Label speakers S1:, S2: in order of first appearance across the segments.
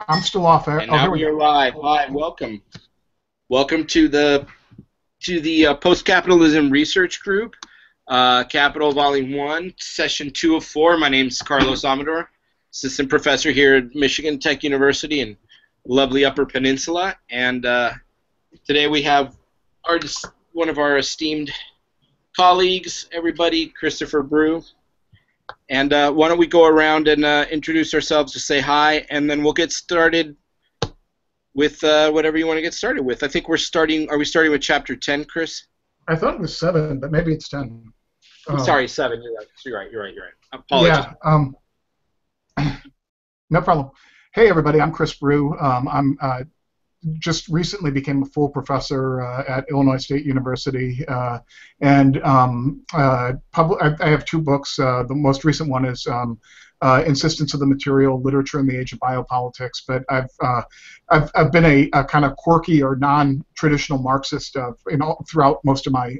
S1: I'm still off air.
S2: And
S1: Oh,
S2: now
S1: here we
S2: we are
S1: go.
S2: live. Hi, welcome to the Post-capitalism Research Group, Capital Volume 1, Session 2 of 4. My name's Carlos Amador, assistant professor here at Michigan Tech University in lovely Upper Peninsula. And today we have one of our esteemed colleagues, everybody, Christopher Brew. And why don't we go around and introduce ourselves to say hi, and then we'll get started with whatever you want to get started with. I think we're starting. Are we starting with chapter 10, Chris?
S1: I thought it was 7, but maybe it's 10.
S2: I'm sorry, 7. You're right. You're right. Apologies.
S1: Yeah, no problem. Hey, everybody, I'm Chris Brew. I'm just recently became a full professor at Illinois State University, and I have 2 books. The most recent one is Insistence of the Material: Literature in the Age of Biopolitics. But I've been a kind of quirky or non-traditional Marxist throughout most of my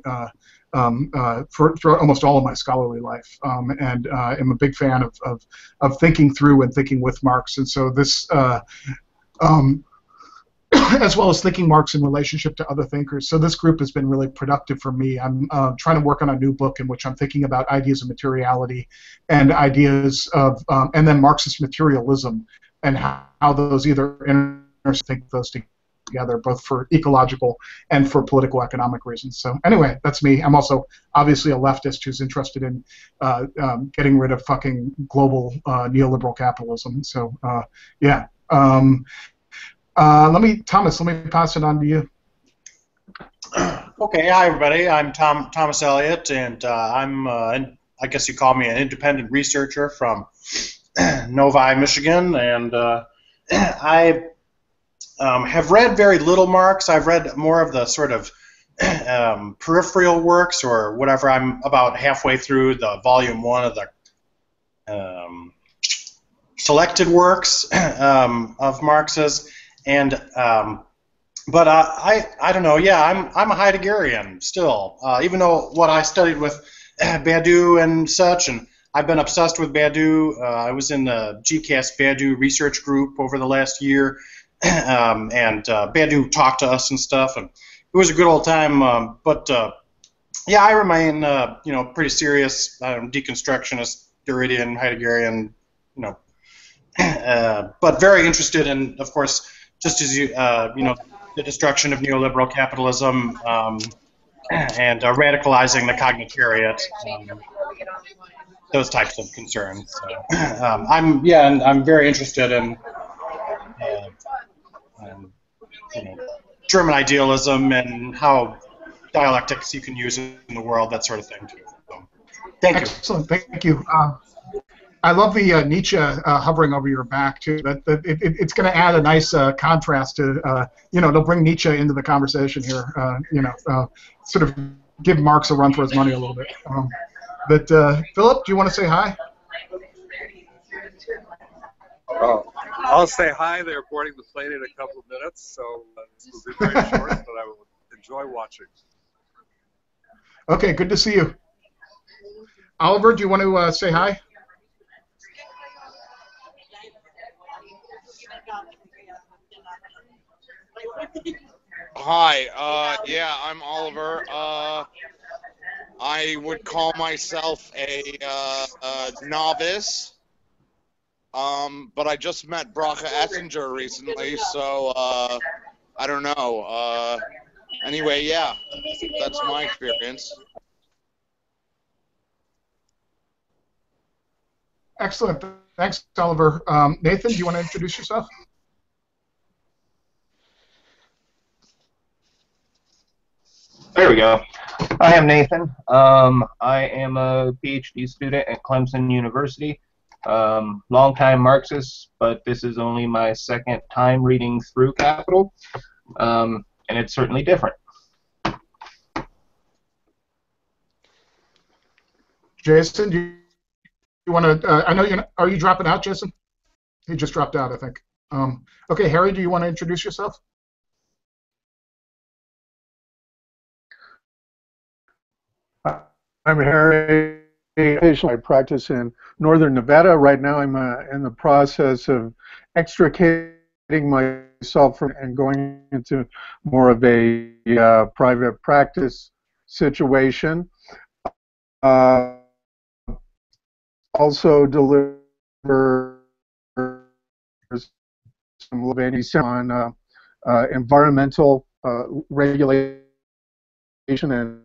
S1: throughout almost all of my scholarly life, and am a big fan of thinking through and thinking with Marx. And so this. As well as thinking Marx in relationship to other thinkers. So this group has been really productive for me. I'm trying to work on a new book in which I'm thinking about ideas of materiality and ideas of, and then Marxist materialism and how those either think those together, both for ecological and for political economic reasons. So anyway, that's me. I'm also obviously a leftist who's interested in getting rid of fucking global neoliberal capitalism. So yeah. Thomas, let me pass it on to you.
S3: Okay, hi everybody. I'm Thomas Elliott, and I guess you call me an independent researcher from Novi, Michigan, and I have read very little Marx. I've read more of the sort of peripheral works or whatever. I'm about halfway through the volume 1 of the selected works of Marx's. And but I don't know. Yeah, I'm a Heideggerian still. Even though what I studied with Badiou and such, and I've been obsessed with Badiou. I was in the GCAS Badiou research group over the last year, and Badiou talked to us and stuff, and it was a good old time. But yeah, I remain pretty serious deconstructionist, Derridian, Heideggerian, but very interested in, of course, just as the destruction of neoliberal capitalism and radicalizing the cognitariat, those types of concerns. So, I'm very interested in German idealism and how dialectics you can use in the world, that sort of thing too. So, thank you.
S1: Excellent, thank you. I love the Nietzsche hovering over your back too. It's going to add a nice contrast to it'll bring Nietzsche into the conversation here. Sort of give Marx a run for his money a little bit. But Philip, do you want to say hi?
S4: Oh, I'll say hi. They're boarding the plane in a couple of minutes, so this will be very short, but I will enjoy watching.
S1: Okay, good to see you. Oliver, do you want to say hi?
S5: Hi, yeah, I'm Oliver. I would call myself a novice, but I just met Bracha Essinger recently, so I don't know. Anyway, yeah, that's my experience.
S1: Excellent. Thanks, Oliver. Nathan, do you want to introduce yourself?
S6: There we go. I am Nathan. I am a PhD student at Clemson University. Longtime Marxist, but this is only my second time reading through Capital, and it's certainly different.
S1: Jason, do you want to? I know you're. Are you dropping out, Jason? He just dropped out, I think. Okay, Harry, do you want to introduce yourself?
S7: I'm Harry. I practice in northern Nevada. Right now I'm in the process of extricating myself from and going into more of a private practice situation. Also deliver some on environmental regulation and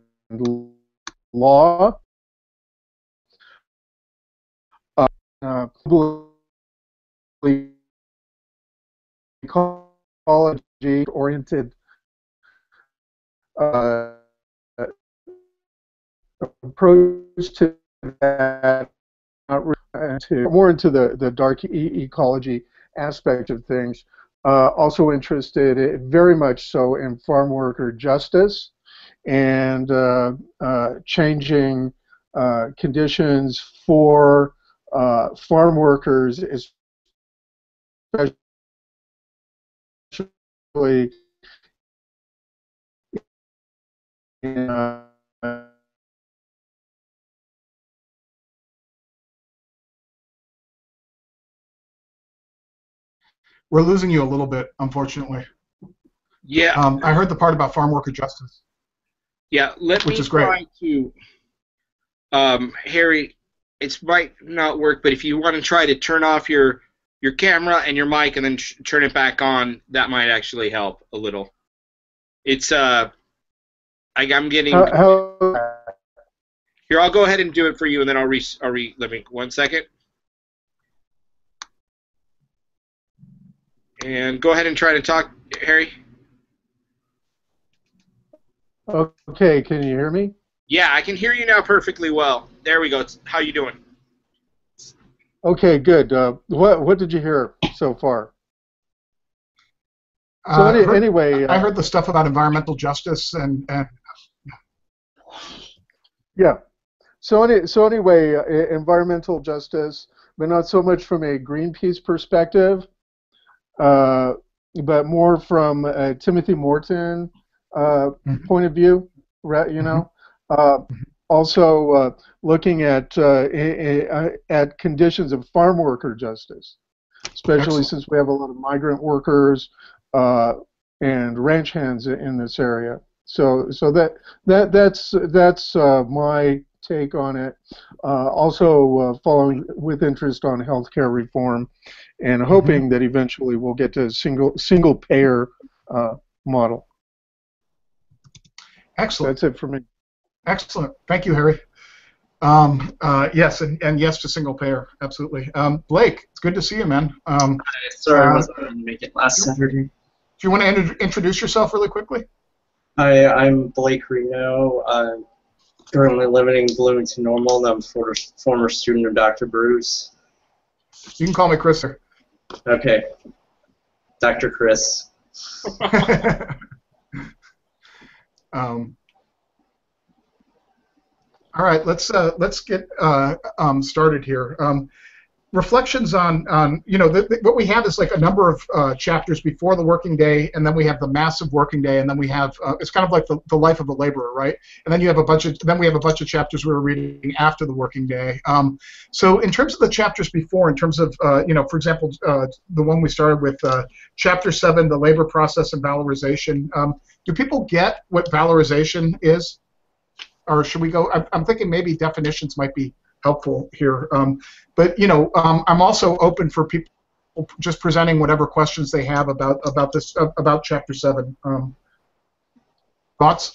S7: law, ecology-oriented approach to that, more into the dark ecology aspect of things. Also interested, very much so, in farm worker justice and changing conditions for farm workers, especially in
S1: We're losing you a little bit, unfortunately.
S2: Yeah.
S1: I heard the part about farm worker justice.
S2: Yeah. Let
S1: which
S2: me
S1: is great.
S2: try to, Harry. It might not work, but if you want to try to turn off your camera and your mic and then turn it back on, that might actually help a little. It's I'm getting. Here, I'll go ahead and do it for you, and then I'll let me 1 second. And go ahead and try to talk, Harry.
S7: Okay, can you hear me?
S2: Yeah, I can hear you now perfectly well. There we go. How you doing?
S7: Okay, good. What did you hear so far? So anyway,
S1: I heard the stuff about environmental justice and
S7: yeah. So anyway, environmental justice, but not so much from a Greenpeace perspective, but more from a Timothy Morton point of view, right? You know, also looking at conditions of farm worker justice, especially
S1: Excellent.
S7: since we have a lot of migrant workers and ranch hands in this area. So that's my take on it. Also following with interest on healthcare reform, and hoping that eventually we'll get to a single payer model.
S1: Excellent.
S7: That's it for me.
S1: Excellent. Thank you, Harry. Yes, and yes to single payer, absolutely. Blake, it's good to see you, man.
S8: Sorry, I wasn't able to make it last Saturday.
S1: Do you want to introduce yourself really quickly?
S8: I'm Blake Reno. I'm currently living in Bloomington Normal, and I'm a former student of Dr. Bruce.
S1: You can call me Chris, sir.
S8: Okay. Dr. Chris.
S1: All right, let's get started here. Reflections on what we have is like a number of chapters before the working day, and then we have the massive working day, and then we have it's kind of like the life of a laborer, right? And then we have a bunch of chapters we're reading after the working day. So in terms of the chapters before, in terms of for example, the one we started with, chapter 7, the labor process and valorization. Do people get what valorization is? Or should we go? I'm thinking maybe definitions might be helpful here. But I'm also open for people just presenting whatever questions they have about this about chapter 7. Thoughts?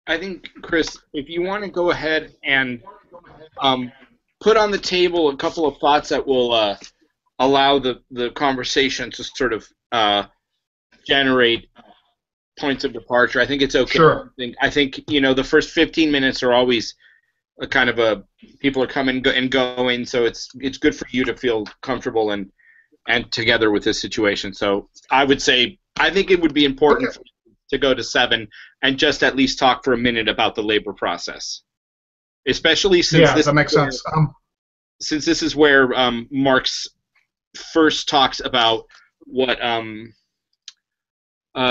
S2: I think, Chris, if you want to go ahead and put on the table a couple of thoughts that will allow the conversation to sort of generate points of departure. I think it's okay.
S1: Sure.
S2: I think the first 15 minutes are always a kind of people are coming and going, so it's good for you to feel comfortable and together with this situation. So I would say I think it would be important for you to go to 7 and just at least talk for a minute about the labor process, especially since
S1: that makes sense.
S2: Since this is where Marx first talks about what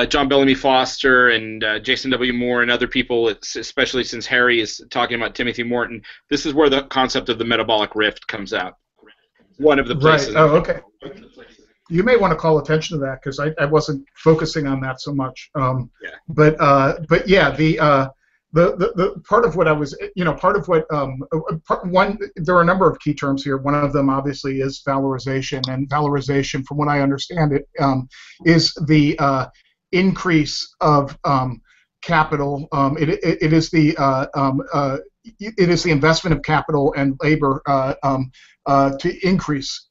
S2: John Bellamy Foster and Jason W. Moore and other people, especially since Harry is talking about Timothy Morton, this is where the concept of the metabolic rift comes out. One of the places.
S1: Right. Oh, okay. You may want to call attention to that because I wasn't focusing on that so much.
S2: Yeah.
S1: But yeah, the part of what I was, part of what there are a number of key terms here. One of them obviously is valorization, and valorization, from what I understand it, is the increase of capital. It is the investment of capital and labor to increase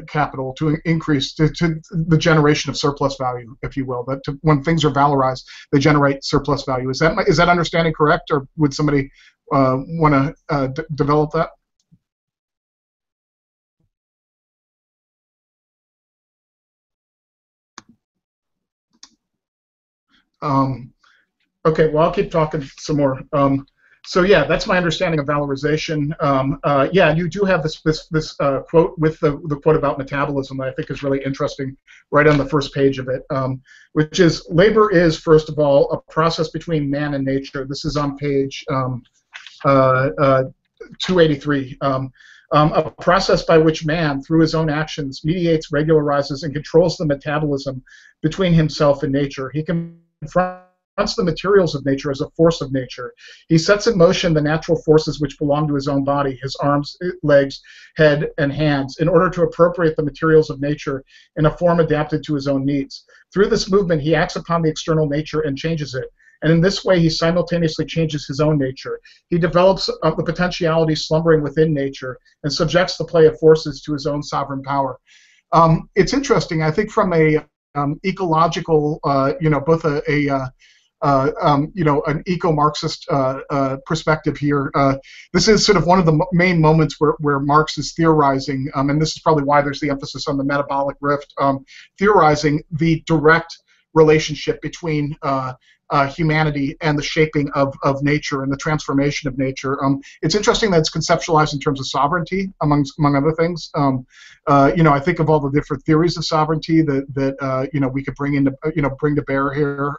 S1: capital, to increase to the generation of surplus value, if you will. That when things are valorized, they generate surplus value. Is that understanding correct, or would somebody want to develop that? Okay, well, I'll keep talking some more. So yeah, that's my understanding of valorization. Yeah, you do have this quote with the quote about metabolism that I think is really interesting, right on the first page of it, which is, labor is, first of all, a process between man and nature. This is on page 283. A process by which man, through his own actions, mediates, regularizes, and controls the metabolism between himself and nature. He confronts the materials of nature as a force of nature. He sets in motion the natural forces which belong to his own body, his arms, legs, head, and hands, in order to appropriate the materials of nature in a form adapted to his own needs. Through this movement, he acts upon the external nature and changes it. And in this way, he simultaneously changes his own nature. He develops the potentiality slumbering within nature and subjects the play of forces to his own sovereign power. It's interesting, I think, from a ecological, both an eco-Marxist perspective here. This is sort of one of the main moments where Marx is theorizing, and this is probably why there's the emphasis on the metabolic rift, theorizing the direct relationship between humanity and the shaping of nature and the transformation of nature. It's interesting that it's conceptualized in terms of sovereignty, among other things. I think of all the different theories of sovereignty that we could bring to bear here,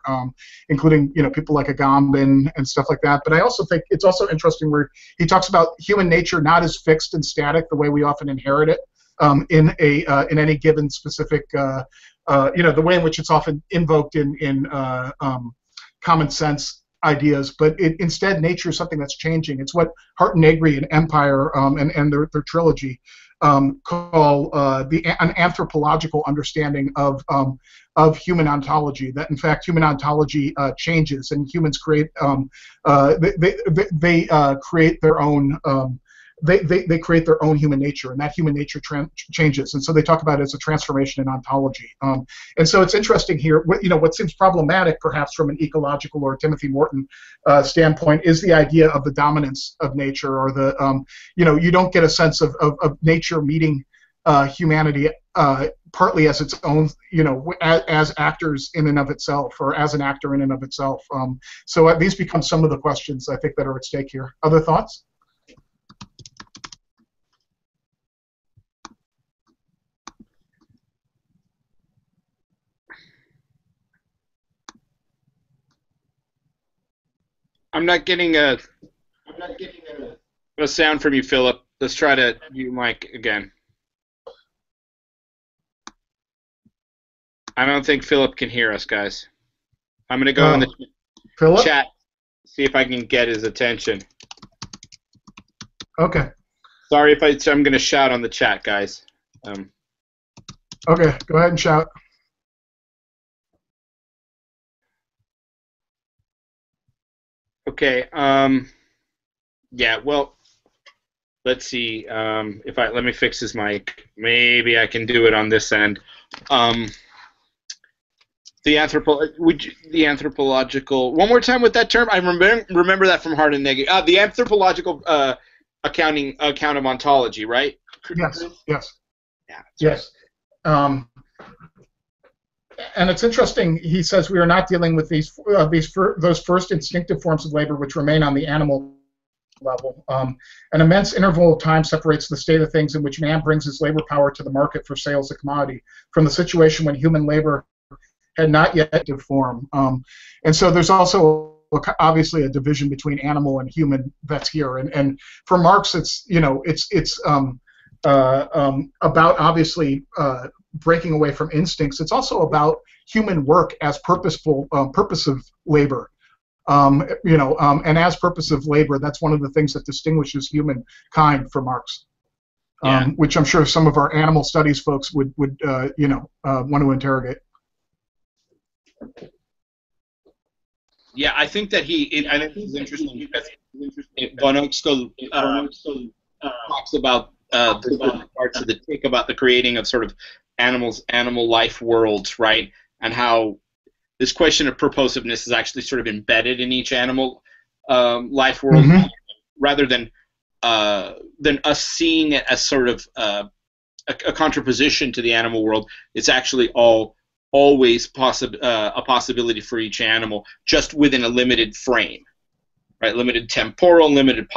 S1: including people like Agamben and stuff like that. But I also think it's also interesting where he talks about human nature not as fixed and static the way we often inherit it in any given specific the way in which it's often invoked in common sense ideas, but instead nature is something that's changing. It's what Hart and Negri and Empire and their trilogy call an anthropological understanding of human ontology. That in fact human ontology changes, and humans create they create their own. They create their own human nature, and that human nature changes. And so they talk about it as a transformation in ontology. And so it's interesting here. What seems problematic, perhaps from an ecological or Timothy Morton standpoint, is the idea of the dominance of nature, or the you don't get a sense of nature meeting humanity partly as its own, as actors in and of itself, or as an actor in and of itself. So these become some of the questions I think that are at stake here. Other thoughts?
S2: I'm not getting a sound from you, Philip. Let's try to mic again. I don't think Philip can hear us, guys. I'm going to go in the chat, see if I can get his attention.
S1: Okay.
S2: Sorry if I'm going to shout on the chat, guys.
S1: Okay, go ahead and shout.
S2: Okay. Yeah. Well, let's see. Let me fix his mic. Maybe I can do it on this end. The anthropological. One more time with that term. I remember that from Hart and Negri. The anthropological account of ontology, right?
S1: Yes. Yes.
S2: Yeah.
S1: Yes. Right. And it's interesting. He says we are not dealing with those first instinctive forms of labor which remain on the animal level. An immense interval of time separates the state of things in which man brings his labor power to the market for sales of commodity from the situation when human labor had not yet taken form. And so there's also obviously a division between animal and human that's here. And for Marx, it's about obviously breaking away from instincts. It's also about human work as purposive labor. And as purposive labor, that's one of the things that distinguishes humankind from Marx. Which I'm sure some of our animal studies folks would want to interrogate.
S2: Yeah, I think that I think it's interesting because Von Oxtel talks about the parts of the take about the creating of sort of animal life worlds, right? And how this question of purposiveness is actually sort of embedded in each animal life world, rather than us seeing it as sort of a contraposition to the animal world. It's actually always a possibility for each animal, just within a limited frame, right? Limited temporal, limited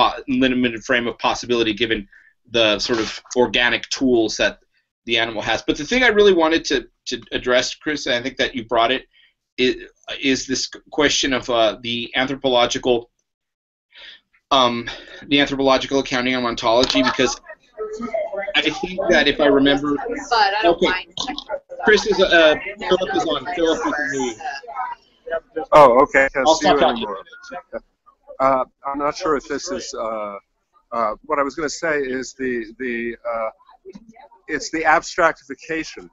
S2: frame of possibility, given the sort of organic tools that the animal has. But the thing I really wanted to address, Chris, and I think that you brought it, is this question of the anthropological accounting of ontology, because I think that if I remember, Chris is Philip is on. Philip is me.
S4: Oh, okay. Can't
S2: I'll
S4: see you
S2: stop
S4: anymore. I'm not sure if this is. What I was going to say is it's the abstractification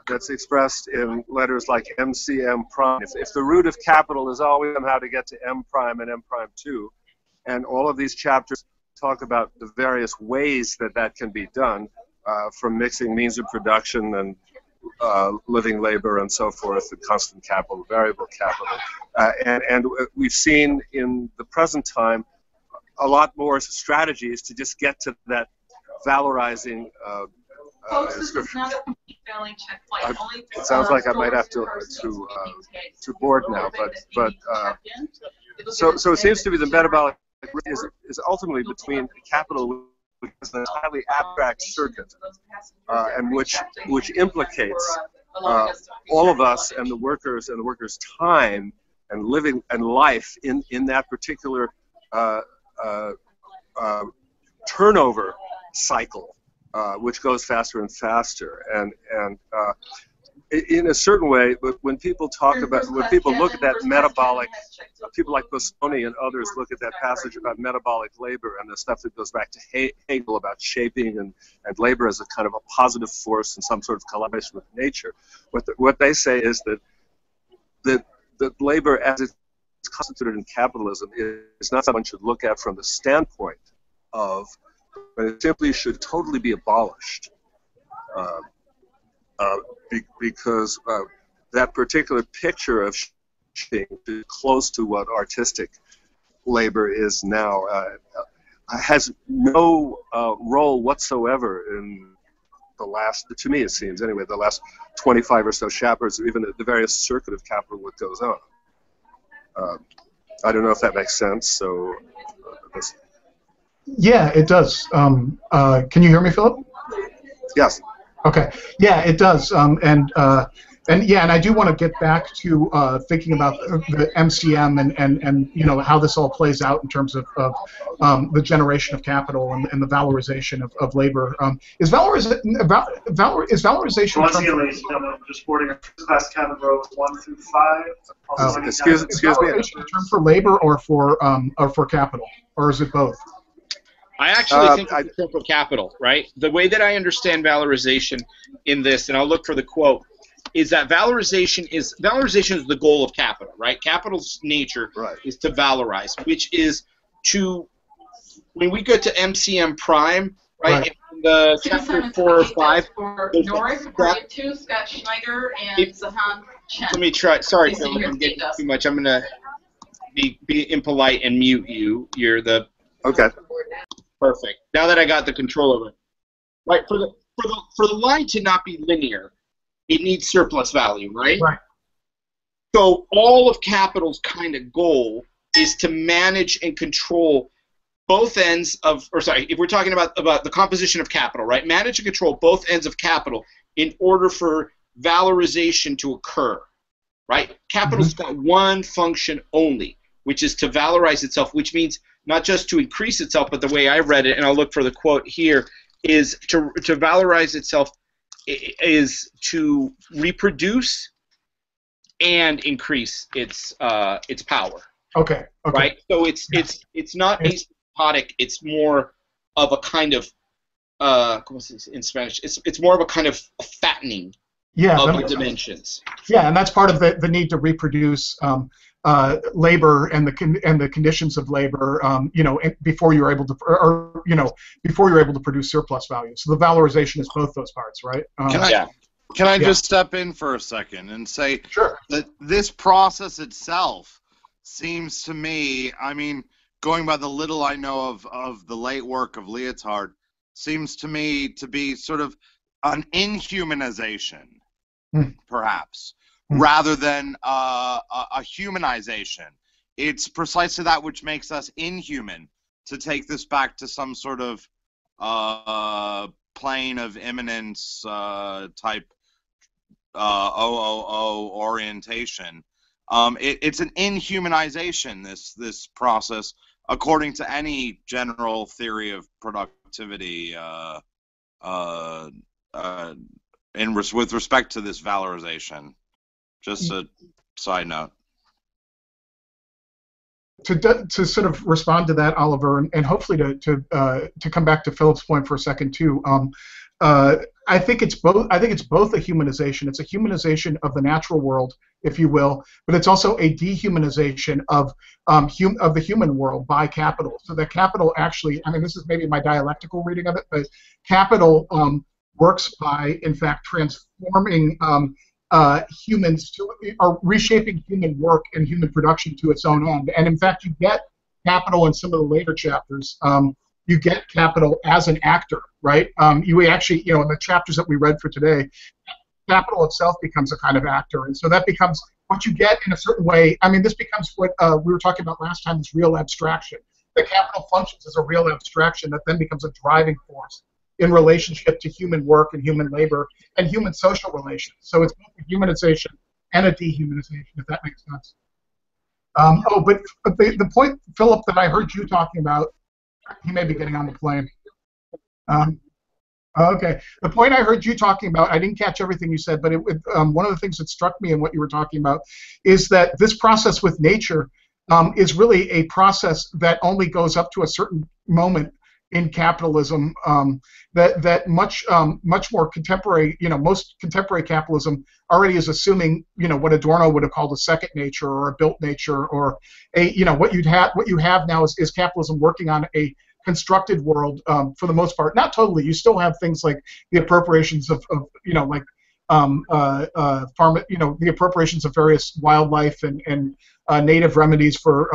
S4: that's expressed in letters like MCM prime. If the root of capital is always somehow to get to M prime and M prime 2, and all of these chapters talk about the various ways that can be done, from mixing means of production and living labor and so forth, the constant capital, variable capital. And we've seen in the present time a lot more strategies to just get to that valorizing description. It sounds like I might have to board now, but so it seems to be the metabolic is ultimately between capital, which is an entirely abstract circuit, and which implicates all of us and the workers time and living and life in that particular turnover cycle, which goes faster and faster. And in a certain way, when people look at that metabolic, people like Bosoni and others look at that passage about metabolic labor and the stuff that goes back to Hegel about shaping and labor as a kind of a positive force and some sort of collaboration with nature. What they say is that labor as it's constituted in capitalism is not something one should look at from the standpoint of, but it simply should totally be abolished. Because that particular picture of shaping is close to what artistic labor is now, has no role whatsoever in the last, to me it seems anyway, the last 25 or so chapters, or even the various circuit of capital that goes on. I don't know if that makes sense. So,
S1: yeah, it does. Can you hear me, Philip?
S4: Yes.
S1: Okay. Yeah, it does. And I do want to get back to thinking about the MCM and how this all plays out in terms of the generation of capital and the valorization of labor. Is valorization?
S9: I'm just boarding class cabin row 1 through 5.
S4: Excuse me.
S1: Is valorization a term for labor or for capital, or is it both?
S2: I actually think it's a term for capital, right? The way that I understand valorization in this, and I'll look for the quote, is that valorization is the goal of capital, right? Capital's nature is to valorize, which is to, when we go to MCM prime, right? In the chapter 4 or 5,
S10: Norris, according to Scott Schneider and Zahan Chen.
S2: Let me try. Sorry, Phil, I'm getting too much. I'm gonna be impolite and mute you. You're the perfect. Now that I got the control of it, right? For the line to not be linear, it needs surplus value, right?
S1: Right.
S2: So all of capital's kind of goal is to manage and control both ends of, or sorry, if we're talking about the composition of capital, right? Manage and control both ends of capital in order for valorization to occur, right? Capital's got one function only, which is to valorize itself, which means not just to increase itself, but the way I read it, and I'll look for the quote here, is to valorize itself is to reproduce and increase its power.
S1: Okay.
S2: Right. So it's not asymptotic. It's more of a kind of in Spanish. It's more of a kind of fattening of the dimensions.
S1: Yeah, and that's part of the need to reproduce labor and the conditions of labor. Before you're able to, before you're able to produce surplus value. So the valorization is both those parts, right?
S5: Can I just step in for a second and say that this process itself seems to me, I mean, going by the little I know of the late work of Lyotard, seems to me to be sort of an inhumanization, perhaps, rather than a humanization. It's precisely that which makes us inhuman, to take this back to some sort of plane of immanence type orientation. It's an inhumanization, this process, according to any general theory of productivity with respect to this valorization. Just a side note.
S1: To sort of respond to that, Oliver, and hopefully to come back to Philip's point for a second too. I think it's both. I think it's both a humanization. It's a humanization of the natural world, if you will, but it's also a dehumanization of the human world by capital. So that capital actually, I mean, this is maybe my dialectical reading of it, but capital works by, in fact, transforming humans to, or reshaping human work and human production to its own end. And in fact, you get capital in some of the later chapters. You get capital as an actor, right? You actually, in the chapters that we read for today, capital itself becomes a kind of actor. And so that becomes what you get in a certain way. I mean, this becomes what we were talking about last time, this real abstraction. The capital functions as a real abstraction that then becomes a driving force in relationship to human work and human labor and human social relations. So it's both a humanization and a dehumanization, if that makes sense. But the point, Philip, that I heard you talking about, he may be getting on the plane. Okay. The point I heard you talking about, I didn't catch everything you said, but one of the things that struck me in what you were talking about is that this process with nature is really a process that only goes up to a certain moment in capitalism. That much more contemporary, most contemporary capitalism already is assuming, what Adorno would have called a second nature or a built nature, or what you have now is capitalism working on a constructed world for the most part. Not totally. You still have things like the appropriations of the appropriations of various wildlife and native remedies for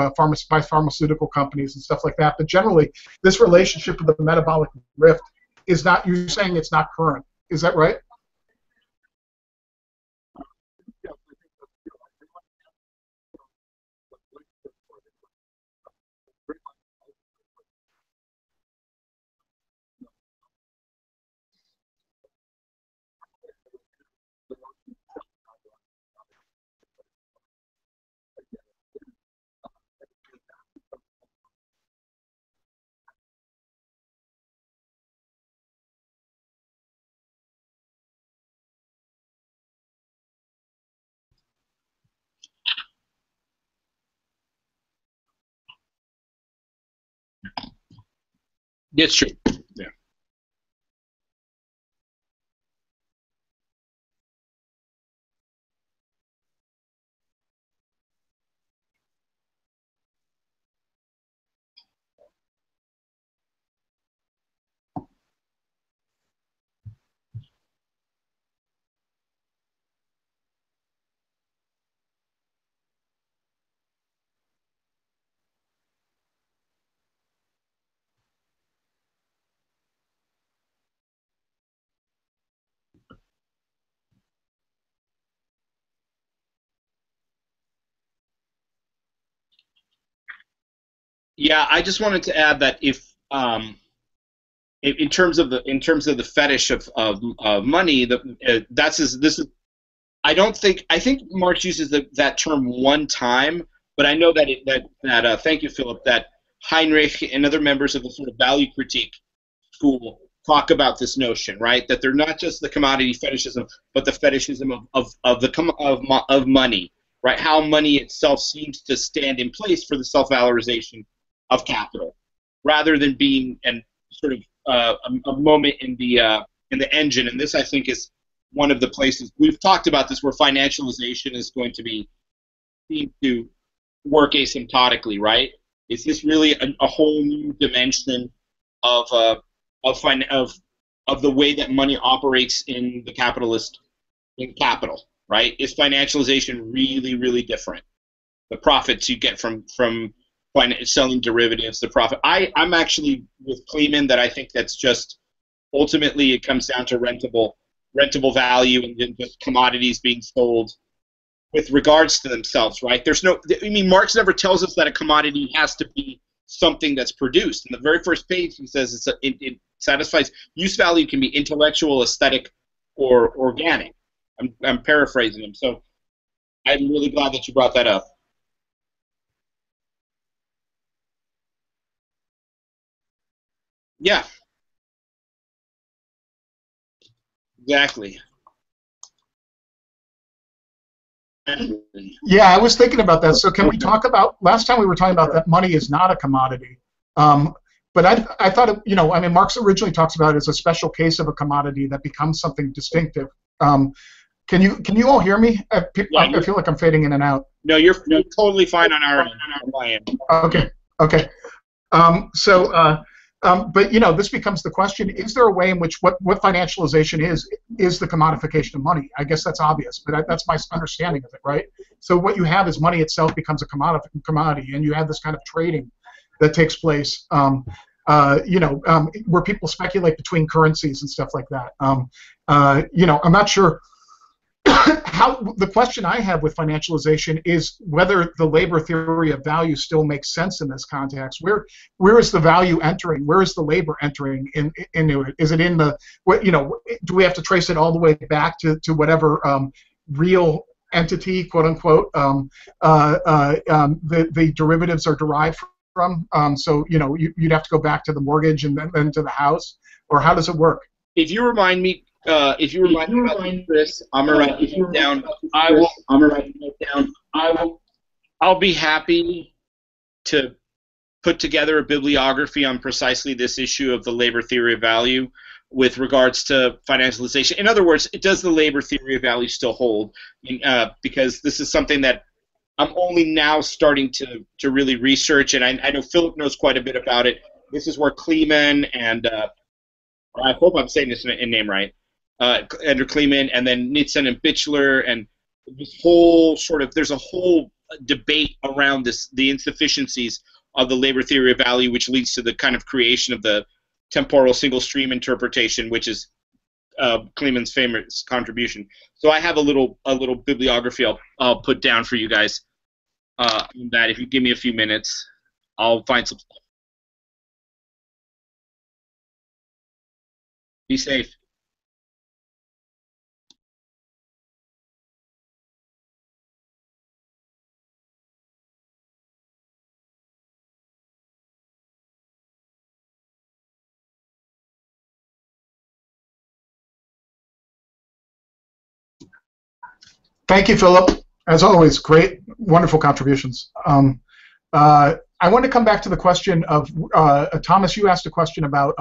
S1: by pharmaceutical companies and stuff like that. But generally, this relationship with the metabolic rift is not. You're saying it's not current. Is that right?
S2: It's true. Yeah. Yeah, I just wanted to add that if in terms of the fetish of money, this is I don't think I think Marx uses that term one time, but I know that thank you, Philip, that Heinrich and other members of the sort of value critique school talk about this notion, right? That they're not just the commodity fetishism, but the fetishism of money, right? How money itself seems to stand in place for the self-valorization of capital, rather than being an sort of a moment in the engine. And this, I think, is one of the places we've talked about this, where financialization is going to be seem to work asymptotically, right? Is this really a whole new dimension of the way that money operates in the capital, right? Is financialization really, really different? The profits you get from selling derivatives, the profit. I'm actually with Kleeman that I think that's just ultimately it comes down to rentable value and then just commodities being sold with regards to themselves, right? Marx never tells us that a commodity has to be something that's produced. In the very first page, he says it satisfies use value can be intellectual, aesthetic, or organic. I'm paraphrasing him, so I'm really glad that you brought that up. Yeah, exactly.
S1: Yeah, I was thinking about that. So can we talk about, last time we were talking about that money is not a commodity. But I thought, Marx originally talks about it as a special case of a commodity that becomes something distinctive. Can you all hear me? I feel like I'm fading in and out.
S2: No, you're totally fine on my end.
S1: Okay. But this becomes the question: is there a way in which what financialization is the commodification of money? I guess that's obvious, but that's my understanding of it, right? So what you have is money itself becomes a commodity, and you have this kind of trading that takes place, where people speculate between currencies and stuff like that. I'm not sure. How the question I have with financialization is whether the labor theory of value still makes sense in this context. Where is the value entering? Where is the labor entering into it? Is it in the do we have to trace it all the way back to whatever real entity, quote unquote, the derivatives are derived from? So you'd have to go back to the mortgage and then to the house, or how does it work?
S2: If you remind me. Chris, I'm gonna write it down. I'll be happy to put together a bibliography on precisely this issue of the labor theory of value with regards to financialization. In other words, does the labor theory of value still hold? Because this is something that I'm only now starting to really research, and I know Philip knows quite a bit about it. This is where Kleeman and I hope I'm saying this name right. Andrew Kleeman, and then Nitzen and Bichler, and this whole there's a whole debate around the insufficiencies of the labor theory of value, which leads to the kind of creation of the temporal single stream interpretation, which is Kleeman's famous contribution. So I have a little bibliography I'll put down for you guys on that. If you give me a few minutes, I'll find some stuff. Be safe.
S1: Thank you, Philip. As always, great, wonderful contributions. I want to come back to the question of Thomas. You asked a question about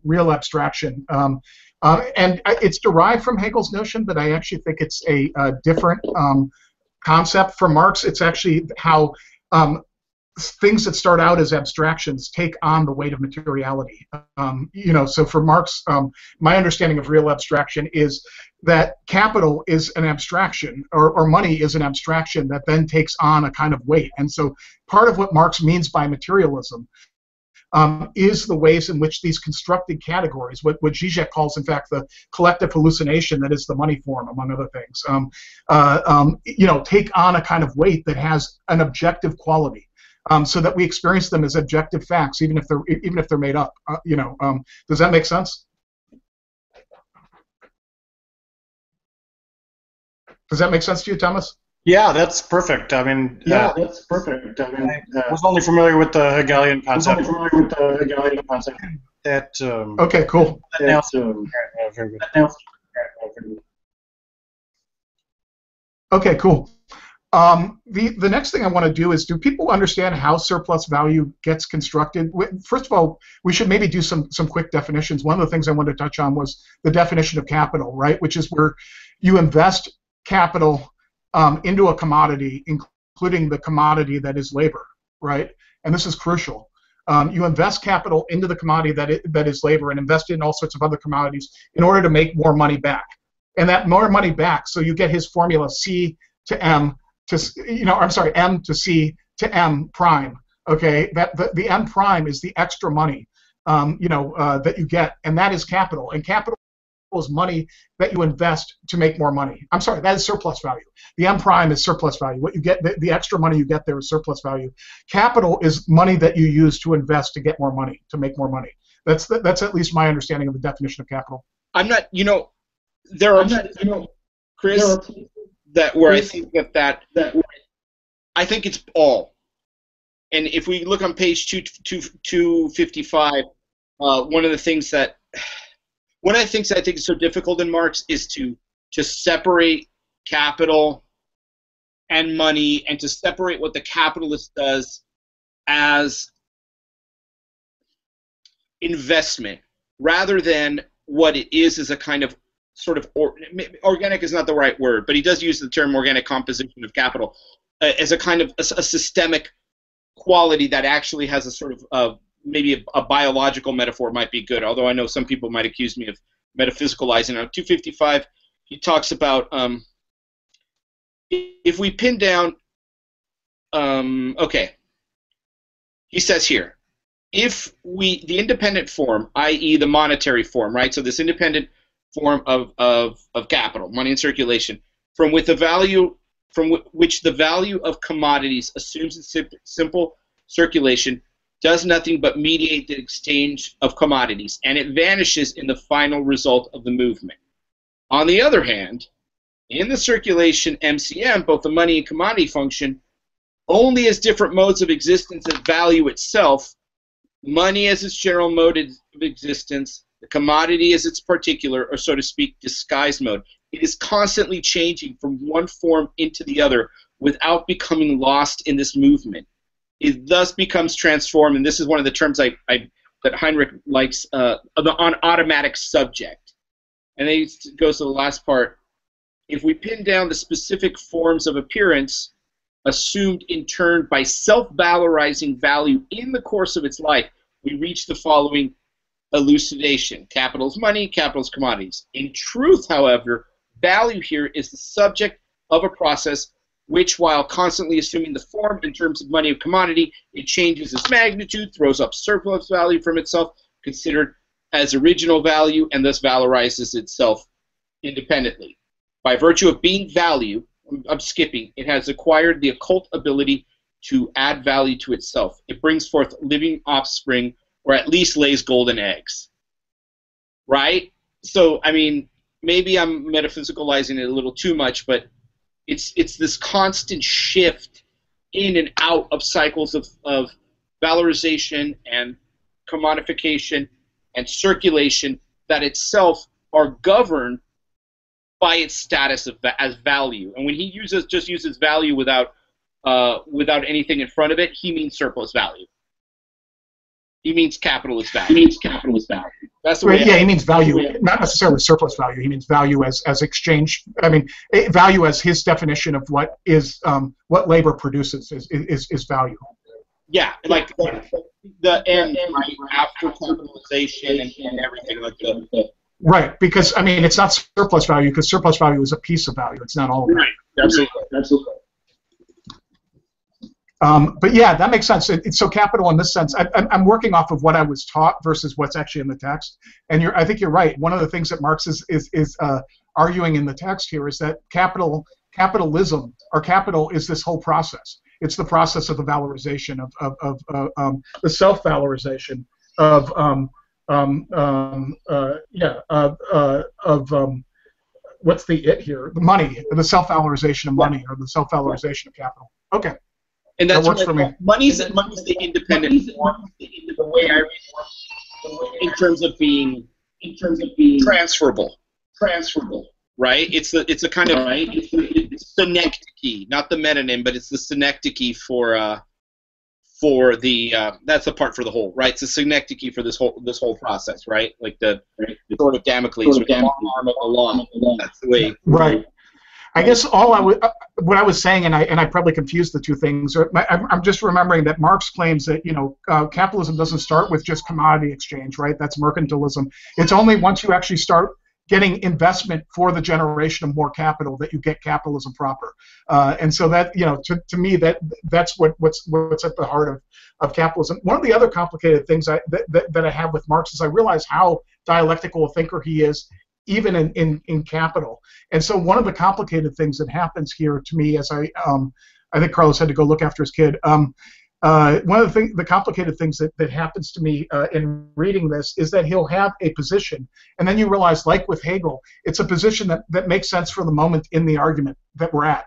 S1: real abstraction, and it's derived from Hegel's notion, but I actually think it's a different concept from Marx. It's actually how things that start out as abstractions take on the weight of materiality. So for Marx, my understanding of real abstraction is that capital is an abstraction, or money is an abstraction that then takes on a kind of weight. And so part of what Marx means by materialism is the ways in which these constructed categories, what Zizek calls, in fact, the collective hallucination that is the money form, among other things, take on a kind of weight that has an objective quality. So that we experience them as objective facts, even if they're made up. Does that make sense? Does that make sense to you, Thomas?
S3: Yeah, that's perfect. I mean,
S9: that's perfect. I mean,
S3: I was only familiar with the Hegelian concept. That
S1: Okay, cool.
S3: that nails it. Very good.
S1: Okay, cool. The next thing I want to do is, do people understand how surplus value gets constructed? First of all, we should maybe do some quick definitions. One of the things I wanted to touch on was the definition of capital, right? Which is where you invest capital into a commodity, including the commodity that is labor, right? And this is crucial. You invest capital into the commodity that is labor, and invest in all sorts of other commodities in order to make more money back. And that more money back, so you get his formula C to M to, I'm sorry, M to C to M prime. Okay, that the M prime is the extra money, that you get, and that is capital. And capital is money that you invest to make more money. I'm sorry, that is surplus value. The M prime is surplus value. What you get, the extra money you get there is surplus value. Capital is money that you use to invest to get more money, to make more money. That's at least my understanding of the definition of capital.
S2: I'm not, there are, Chris, that where I think that I think it's all. And if we look on page 255, one of the things I think is so difficult in Marx is to separate capital and money, and to separate what the capitalist does as investment, rather than what it is as a kind of sort of organic is not the right word, but he does use the term organic composition of capital as a kind of a systemic quality that actually has a sort of maybe a biological metaphor might be good, although I know some people might accuse me of metaphysicalizing. On 255, he talks about if we pin down, okay, he says here, if the independent form, i.e. the monetary form, right, so this independent form of capital, money in circulation, from which the value of commodities assumes in simple circulation, does nothing but mediate the exchange of commodities, and it vanishes in the final result of the movement. On the other hand, in the circulation MCM, both the money and commodity function only as different modes of existence as value itself, money as its general mode of existence, the commodity as its particular, or so to speak, disguised mode. It is constantly changing from one form into the other without becoming lost in this movement. It thus becomes transformed, and this is one of the terms that Heinrich likes, on automatic subject. And then he goes to the last part. If we pin down the specific forms of appearance assumed in turn by self-valorizing value in the course of its life, we reach the following elucidation. Capital is money, capital is commodities. In truth, however, value here is the subject of a process which, while constantly assuming the form in terms of money or commodity, it changes its magnitude, throws up surplus value from itself, considered as original value, and thus valorizes itself independently. By virtue of being value, I'm skipping, it has acquired the occult ability to add value to itself. It brings forth living offspring, or at least lays golden eggs. Right? So, I mean, maybe I'm metaphysicalizing it a little too much, but it's this constant shift in and out of cycles of valorization and commodification and circulation that itself are governed by its status as value. And when he just uses value without anything in front of it, he means surplus value. He means capitalist value. That's the way.
S1: Right, yeah, he means value, not necessarily surplus value. He means value as exchange. I mean, value as his definition of what is what labor produces is value.
S2: Yeah, like the end, right, after capitalization and everything like that.
S1: Right, because I mean, it's not surplus value, because surplus value is a piece of value. It's not all of it.
S2: Right, absolutely.
S1: But yeah, that makes sense. So capital in this sense, I'm working off of what I was taught versus what's actually in the text. And I think you're right. One of the things that Marx is arguing in the text here is that capitalism, or capital, is this whole process. It's the process of the valorization of the self-valorization what's the it here? The money, the self-valorization of money, or the self-valorization of capital. Okay.
S2: And that's
S1: that works for me.
S2: Money's the independent form, the way I read it, in terms of being transferable, right? It's a kind of it's synecdoche, not the metonym, but it's the synecdoche for the that's the part for the whole, right? It's a synecdoche for this whole process, right? Like the sort of Damocles, or the long arm of the law. That's the way.
S1: Right. I guess what I was saying, and I probably confused the two things. I'm just remembering that Marx claims that capitalism doesn't start with just commodity exchange, right? That's mercantilism. It's only once you actually start getting investment for the generation of more capital that you get capitalism proper. And so that to me that's what's at the heart of capitalism. One of the other complicated things that I have with Marx is I realize how dialectical a thinker he is, even in capital. And so one of the complicated things that happens here to me, as I think Carlos had to go look after his kid. One of the complicated things that happens to me in reading this is that he'll have a position, and then you realize, like with Hegel, it's a position that makes sense for the moment in the argument that we're at.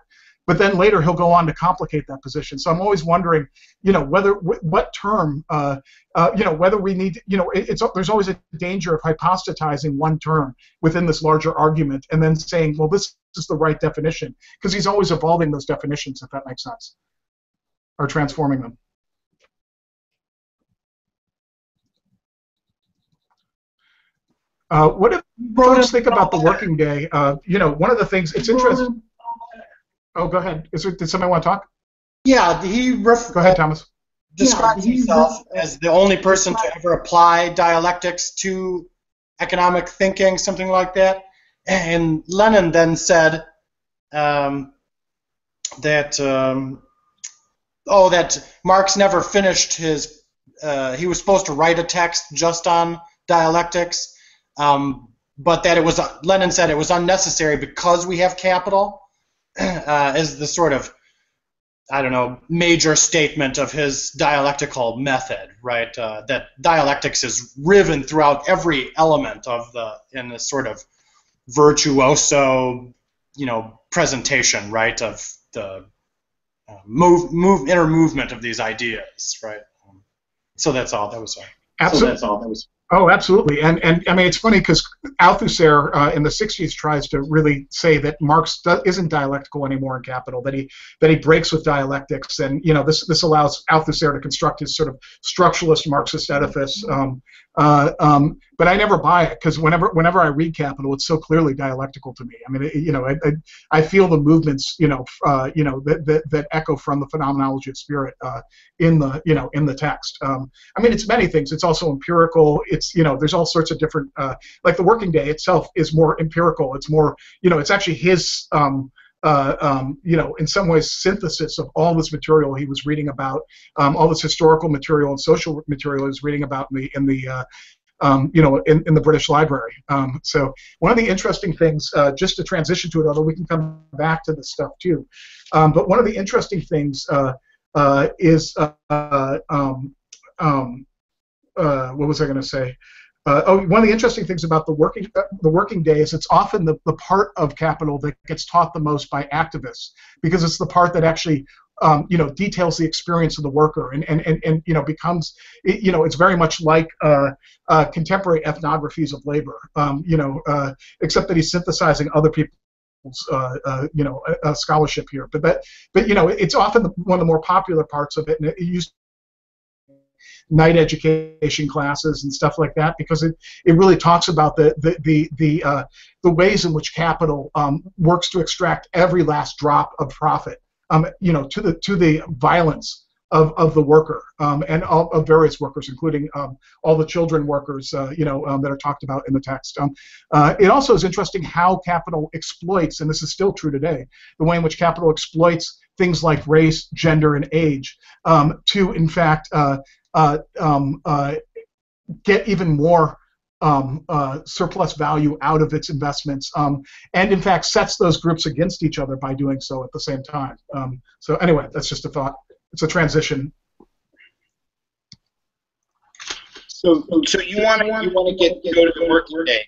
S1: But then later he'll go on to complicate that position. So I'm always wondering, what term, whether we need, there's always a danger of hypostatizing one term within this larger argument and then saying, well, this is the right definition, because he's always evolving those definitions, if that makes sense, or transforming them. What do folks think about the working day? One of the things, it's interesting. Oh, go ahead. Did somebody want to talk?
S3: Yeah, go
S1: ahead, Thomas.
S3: Describes himself as the only person to ever apply dialectics to economic thinking, something like that. And Lenin then said that Marx never finished his. He was supposed to write a text just on dialectics, but that Lenin said it was unnecessary because we have capital. Is the sort of, major statement of his dialectical method, right? That dialectics is riven throughout every element in this sort of virtuoso, presentation, right, of the inner movement of these ideas, right? So that's all. That was
S1: Absolutely. Oh, absolutely. And I mean, it's funny because Althusser in the 60s tries to really say that Marx isn't dialectical anymore in Capital, that he breaks with dialectics, and this allows Althusser to construct his sort of structuralist Marxist edifice. But I never buy it, because whenever I read Capital, it's so clearly dialectical to me. I mean, I feel the movements, that echo from the phenomenology of spirit in the text. I mean, it's many things. It's also empirical. It's there's all sorts of different like the working day itself is more empirical. It's more it's actually his in some ways synthesis of all this material he was reading about, all this historical material and social material he was reading about in the British Library. So one of the interesting things, just to transition to it, although we can come back to this stuff too, but one of the interesting things is what was I going to say? One of the interesting things about the working day is it's often the part of Capital that gets taught the most by activists, because it's the part that actually details the experience of the worker and becomes it's very much like contemporary ethnographies of labor, except that he's synthesizing other people's scholarship here. But it's often one of the more popular parts of it, and it used night education classes and stuff like that, because it really talks about the ways in which capital works to extract every last drop of profit, to the violence of the worker and of various workers, including all the children workers, that are talked about in the text. It also is interesting how capital exploits, and this is still true today, the way in which capital exploits things like race, gender, and age to, in fact, get even more surplus value out of its investments, and in fact sets those groups against each other by doing so at the same time. So anyway, that's just a thought. It's a transition.
S2: So you want to go to the working day.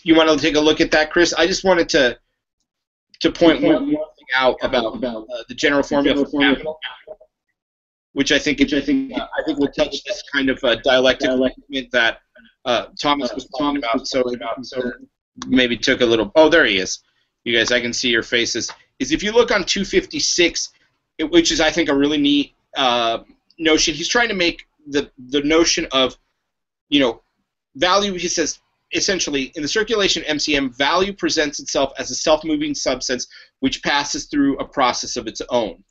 S2: You want to take a look at that, Chris? I just wanted to point one thing out about the general formula for capital, which I think will touch this kind of dialectical movement that Thomas was talking about. So maybe took a little. Oh, there he is. You guys, I can see your faces. Is if you look on 256, which is I think a really neat notion. He's trying to make the notion of, value. He says essentially in the circulation MCM, value presents itself as a self-moving substance which passes through a process of its own,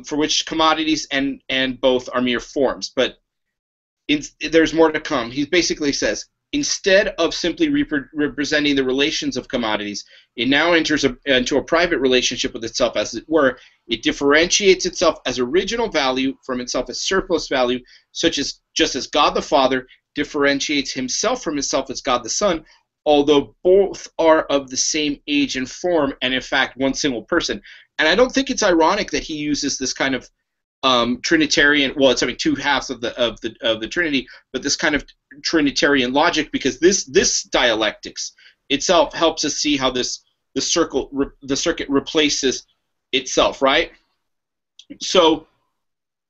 S2: for which commodities and both are mere forms. But there's more to come. He basically says, instead of simply representing the relations of commodities, it now enters into a private relationship with itself, as it were. It differentiates itself as original value from itself as surplus value, just as God the Father differentiates himself from himself as God the Son, although both are of the same age and form, and in fact one single person. And I don't think it's ironic that he uses this kind of Trinitarian, well, it's having two halves of the Trinity, but this kind of Trinitarian logic, because this dialectics itself helps us see how the circuit replaces itself, right? So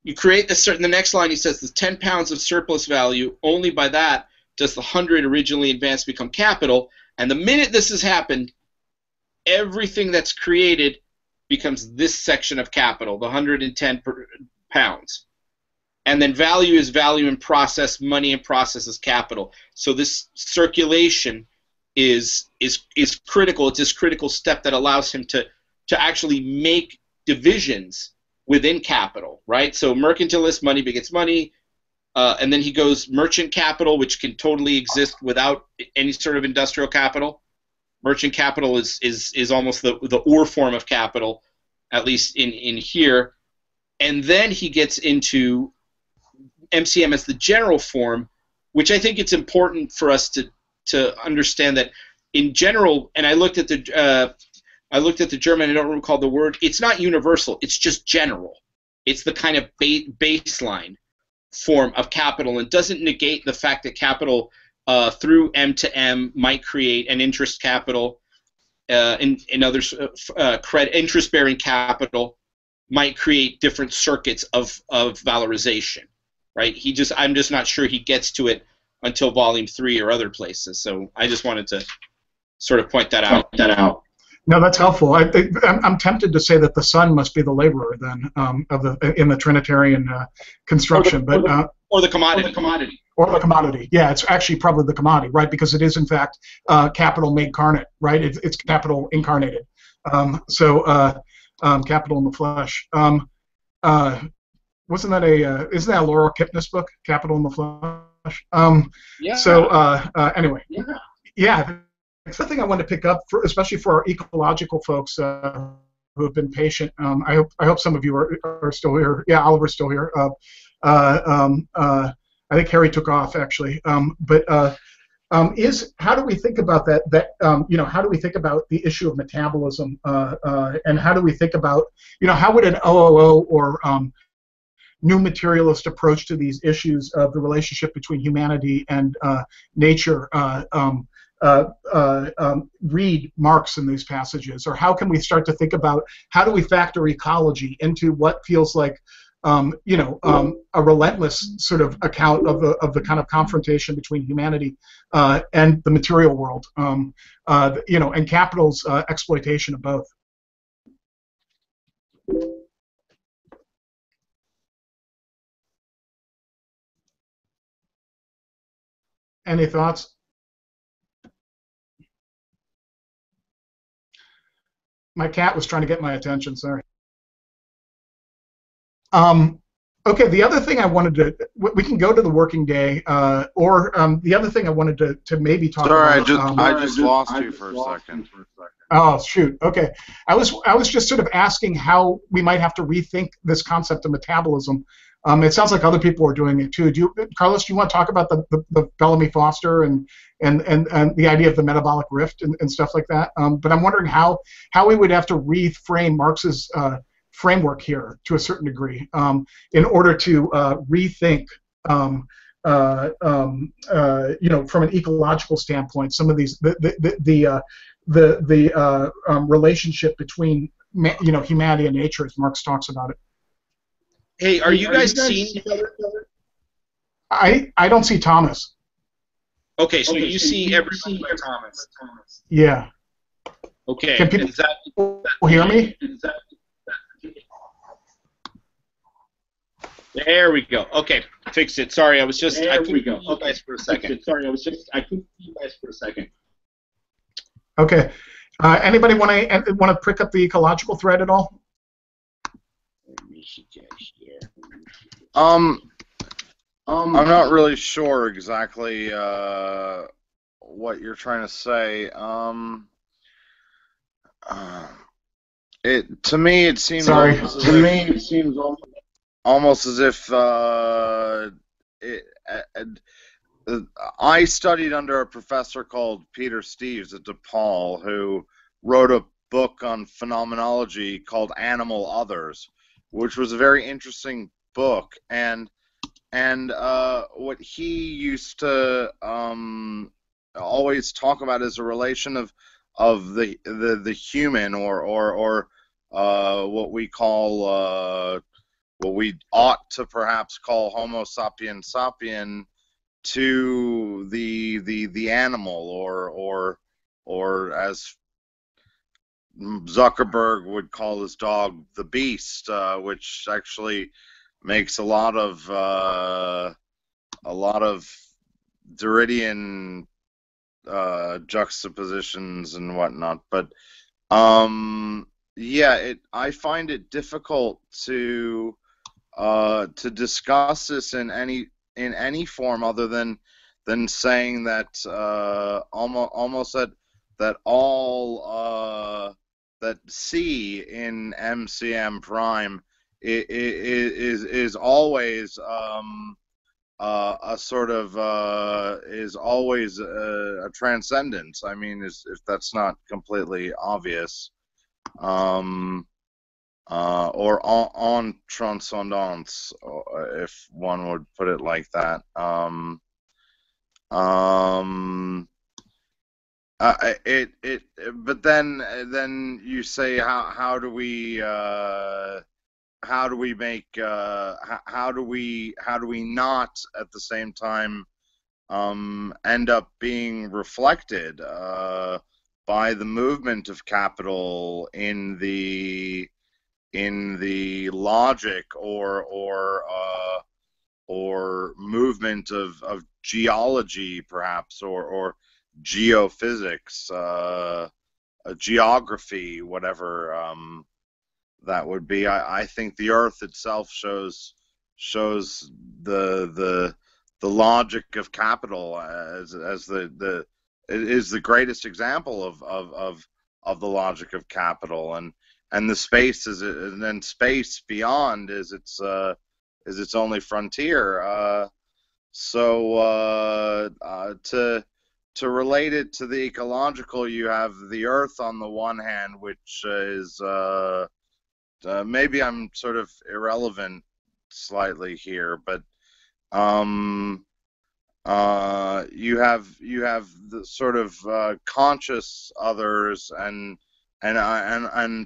S2: you create the next line. He says the 10 pounds of surplus value. Only by that does the 100 originally advanced become capital. And the minute this has happened, everything that's created becomes this section of capital, the 110 pounds. And then value is value in process, money in process is capital. So this circulation is critical. It's this critical step that allows him to actually make divisions within capital, right? So mercantilist, money begets money, and then he goes merchant capital, which can totally exist without any sort of industrial capital. Merchant capital is almost the ore form of capital, at least in here. And then he gets into MCM as the general form, which I think it's important for us to understand that in general. And I looked at the German. I don't recall the word. It's not universal. It's just general. It's the kind of baseline form of capital, and doesn't negate the fact that capital through M to M might create an interest capital, in others interest-bearing capital might create different circuits of valorization, right? I'm just not sure he gets to it until Volume 3 or other places. So I just wanted to sort of point that out.
S1: No, that's helpful. I'm tempted to say that the son must be the laborer then, in the Trinitarian construction,
S2: or the commodity.
S1: Or the commodity. Yeah, it's actually probably the commodity, right? Because it is in fact capital made carnate, right? It's capital incarnated. Capital in the flesh. Isn't that a Laura Kipnis book, Capital in the Flesh?
S2: Yeah.
S1: So anyway, yeah. Something I wanted to pick up, especially for our ecological folks who have been patient. I hope some of you are still here. Yeah, Oliver's still here. I think Harry took off actually. Is how do we think about that? How do we think about the issue of metabolism? And how do we think about how would an OOO or new materialist approach to these issues of the relationship between humanity and nature read Marx in these passages, or how can we start to think about how do we factor ecology into what feels like a relentless sort of account of the kind of confrontation between humanity and the material world, and capital's exploitation of both. Any thoughts? My cat was trying to get my attention, sorry. Okay, the other thing I wanted to, we can go to the working day, or the other thing I wanted to maybe talk about.
S5: Sorry, I just lost you for a second.
S1: Oh, shoot, okay. I was just sort of asking how we might have to rethink this concept of metabolism. It sounds like other people are doing it too. Carlos, do you want to talk about the Bellamy Foster and the idea of the metabolic rift and stuff like that? But I'm wondering how we would have to reframe Marx's framework here to a certain degree in order to rethink from an ecological standpoint, some of these the relationship between humanity and nature, as Marx talks about it.
S2: Hey, are you guys seeing each other?
S1: I don't see Thomas.
S2: Okay, so you see everybody but Thomas.
S1: Yeah.
S2: Okay.
S1: Can people hear me?
S2: There we go. Okay, fixed it. Sorry, I was just. I couldn't hear you guys for a second. Sorry, I couldn't hear you guys for a second.
S1: Okay. Anybody want to pick up the ecological thread at all?
S5: I'm not really sure exactly what you're trying to say. To me it seems.
S1: Sorry.
S5: Almost as if I studied under a professor called Peter Steeves at DePaul, who wrote a book on phenomenology called Animal Others, which was a very interesting book, and what he used to always talk about is a relation of the human or what we call what we ought to perhaps call Homo sapiens sapien to the animal, or as Zuckerberg would call his dog the beast, which actually makes a lot of Derridian juxtapositions and whatnot, but yeah, I find it difficult to discuss this in any form other than saying that almost that all that C in MCM prime is always a sort of is always a transcendence. I mean, if that's not completely obvious. Or en transcendance, if one would put it like that. But then you say, how do we not at the same time end up being reflected by the movement of capital in the logic or movement of geology, perhaps, or geophysics, geography, whatever that would be. I think the Earth itself shows the logic of capital as it is the greatest example of the logic of capital, and the space and then space beyond is its only frontier. So to relate it to the ecological, you have the Earth on the one hand, which is maybe I'm sort of irrelevant slightly here, but you have the sort of conscious others and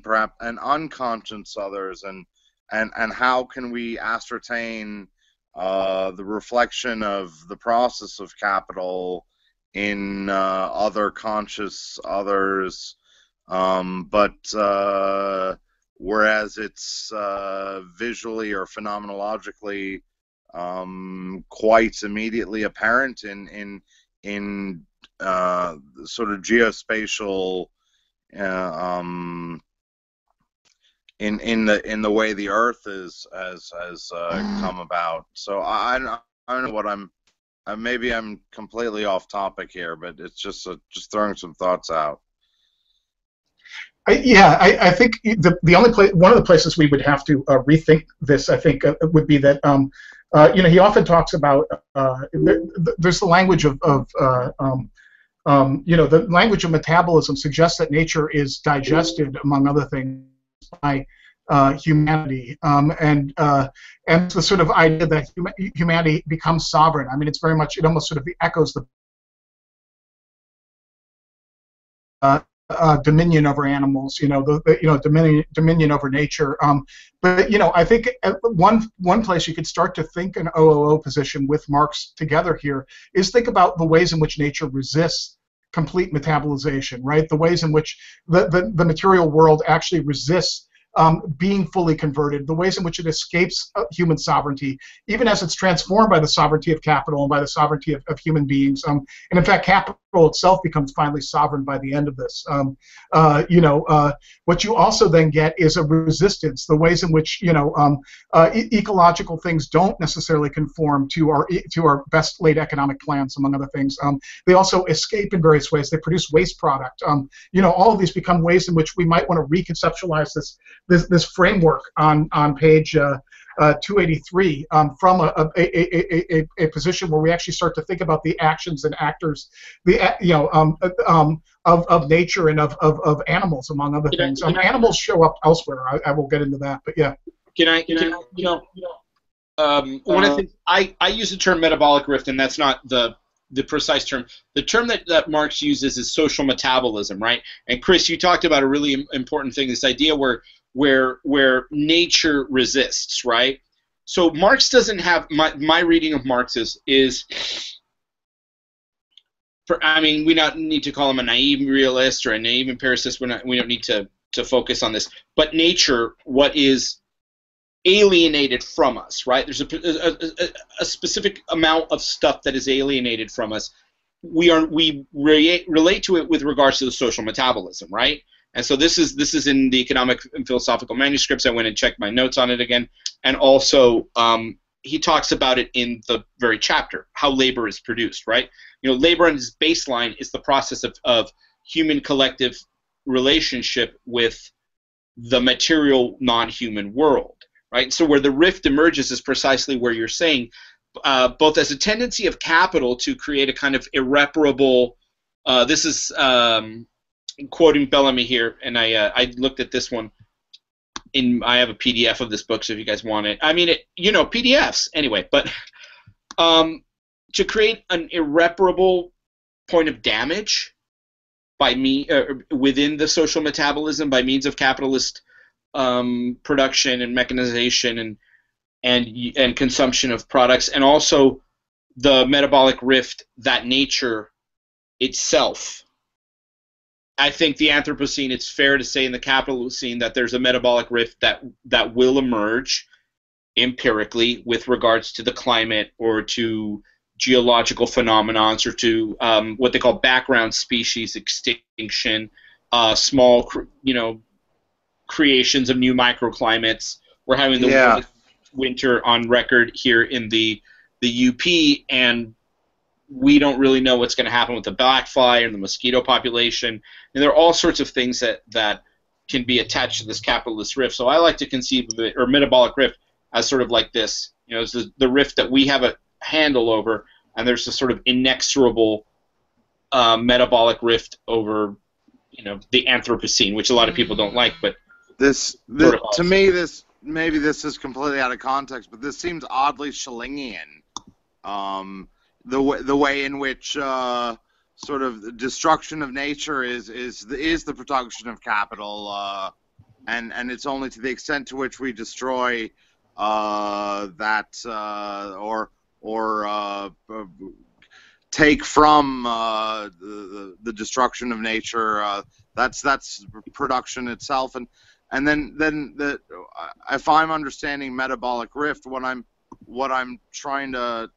S5: perhaps and unconscious others, and how can we ascertain the reflection of the process of capital in other conscious others, but whereas it's visually or phenomenologically quite immediately apparent in sort of geospatial in the way the Earth has come about. So I don't know what maybe I'm completely off topic here, but it's just throwing some thoughts out.
S1: I think the only place, one of the places we would have to rethink this, I think, would be that he often talks about there's the language of the language of metabolism suggests that nature is digested, among other things, by humanity, and the sort of idea that humanity becomes sovereign. I mean, it's very much, it almost sort of echoes the dominion over animals, dominion over nature. But I think one place you could start to think an OOO position with Marx together here is think about the ways in which nature resists complete metabolization, right? The ways in which the material world actually resists being fully converted, the ways in which it escapes human sovereignty, even as it's transformed by the sovereignty of capital and by the sovereignty of human beings. And in fact, capital itself becomes finally sovereign by the end of this. What you also then get is a resistance, the ways in which ecological things don't necessarily conform to our best laid economic plans, among other things. They also escape in various ways. They produce waste product. All of these become ways in which we might want to reconceptualize this framework on page 283 from a position where we actually start to think about the actions and actors, of nature and of animals, among other things. Animals show up elsewhere. I will get into that, but yeah.
S2: One of the things I use the term metabolic rift, and that's not the precise term. The term that Marx uses is social metabolism, right? And Chris, you talked about a really important thing, this idea where nature resists, right? So Marx doesn't have, my reading of Marx is we don't need to call him a naive realist or a naive empiricist. We don't need to focus on this. But nature, what is alienated from us, right? There's a specific amount of stuff that is alienated from us. We relate to it with regards to the social metabolism, right? And so this is in the economic and philosophical manuscripts. I went and checked my notes on it again, and also he talks about it in the very chapter, how labor is produced, right? Labor on its baseline is the process of human collective relationship with the material non-human world, right? So where the rift emerges is precisely where you're saying, both as a tendency of capital to create a kind of irreparable, this is quoting Bellamy here, and I looked at this one. I have a PDF of this book, so if you guys want it. I mean, PDFs anyway. But to create an irreparable point of damage within the social metabolism by means of capitalist production and mechanization and consumption of products, and also the metabolic rift that nature itself. I think the Anthropocene, it's fair to say in the Capitalocene that there's a metabolic rift that will emerge empirically with regards to the climate or to geological phenomena or to what they call background species extinction, small creations of new microclimates. We're having the warmest winter on record here in the UP, and we don't really know what's going to happen with the black fly and the mosquito population. And there are all sorts of things that can be attached to this capitalist rift. So I like to conceive of it, or metabolic rift, as sort of like this. It's the rift that we have a handle over, and there's a sort of inexorable metabolic rift over, the Anthropocene, which a lot of people don't like. But
S5: to me, maybe this is completely out of context, but this seems oddly Schellingian. The way in which sort of the destruction of nature is the production of capital, and it's only to the extent to which we destroy that or take from the destruction of nature. That's production itself, and then if I'm understanding metabolic rift, what I'm trying to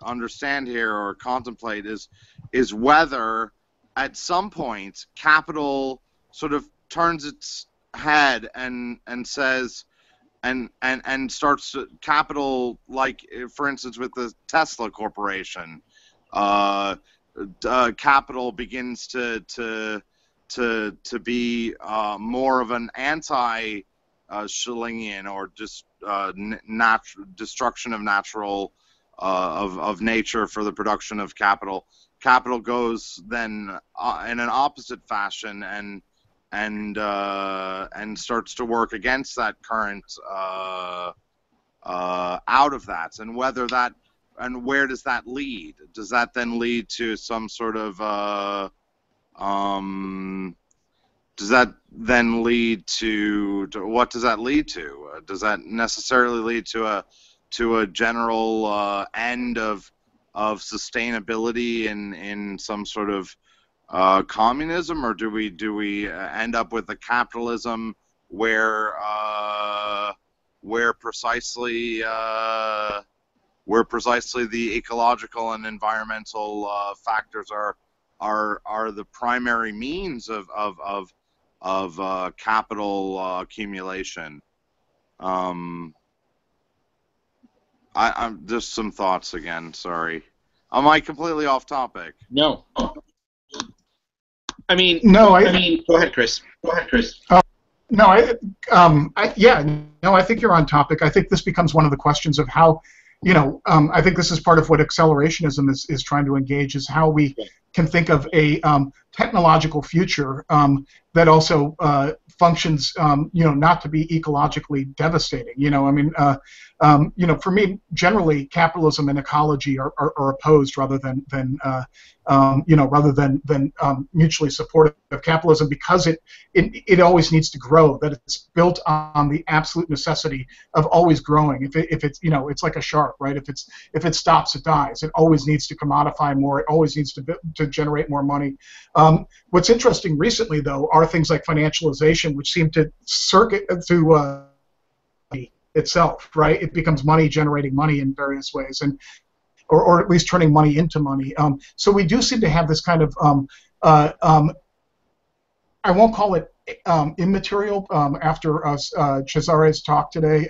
S5: understand here or contemplate is whether at some point capital sort of turns its head and says and starts to, capital, like for instance with the Tesla Corporation, capital begins to be more of an anti Schellingian or just destruction of natural of nature for the production of capital. Capital goes then in an opposite fashion starts to work against that current out of that, and whether that, and where does that lead? Does that then lead to some sort of does that then lead to what does that lead to? Does that necessarily lead to a general end of sustainability in some sort of communism, or do we end up with a capitalism where precisely the ecological and environmental factors are the primary means of capital accumulation? I'm just some thoughts again. Sorry, am I completely off topic?
S2: No. I mean, go ahead, Chris.
S1: No, I think you're on topic. I think this becomes one of the questions of how, I think this is part of what accelerationism is trying to engage, is how we can think of a technological future that also functions, not to be ecologically devastating. For me, generally, capitalism and ecology are opposed rather than mutually supportive of capitalism, because it always needs to grow. That it's built on the absolute necessity of always growing. If it's it's like a shark, right? If it stops, it dies. It always needs to commodify more. It always needs to generate more money. What's interesting recently, though, are things like financialization, which seem to circuit through itself, right? It becomes money generating money in various ways, or at least turning money into money. So we do seem to have this kind of I won't call it immaterial after Cesare's talk today,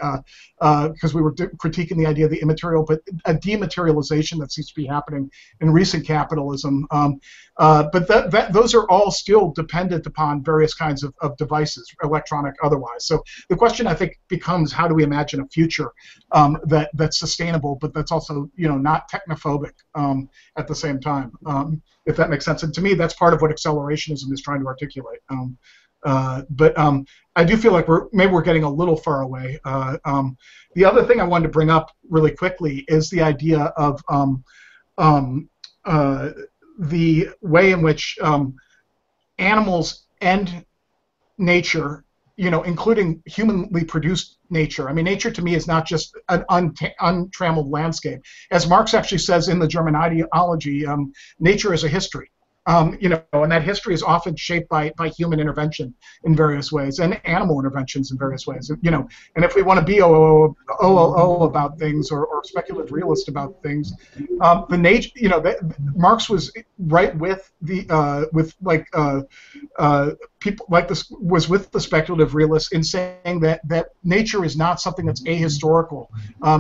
S1: because we were critiquing the idea of the immaterial, but a dematerialization that seems to be happening in recent capitalism. But those are all still dependent upon various kinds of devices, electronic, otherwise. So the question, I think, becomes, how do we imagine a future that's sustainable, but that's also not technophobic at the same time, if that makes sense. And to me, that's part of what accelerationism is trying to articulate. But I do feel like we're getting a little far away. The other thing I wanted to bring up really quickly is the idea of the way in which animals and nature, including humanly produced nature. I mean, nature to me is not just an untrammeled landscape. As Marx actually says in the German ideology, nature is a history. And that history is often shaped by human intervention in various ways, and animal interventions in various ways. And if we want to be OOO about things, or speculative realist about things, the nature, Marx was right with people like this, was with the speculative realists in saying that nature is not something that's ahistorical.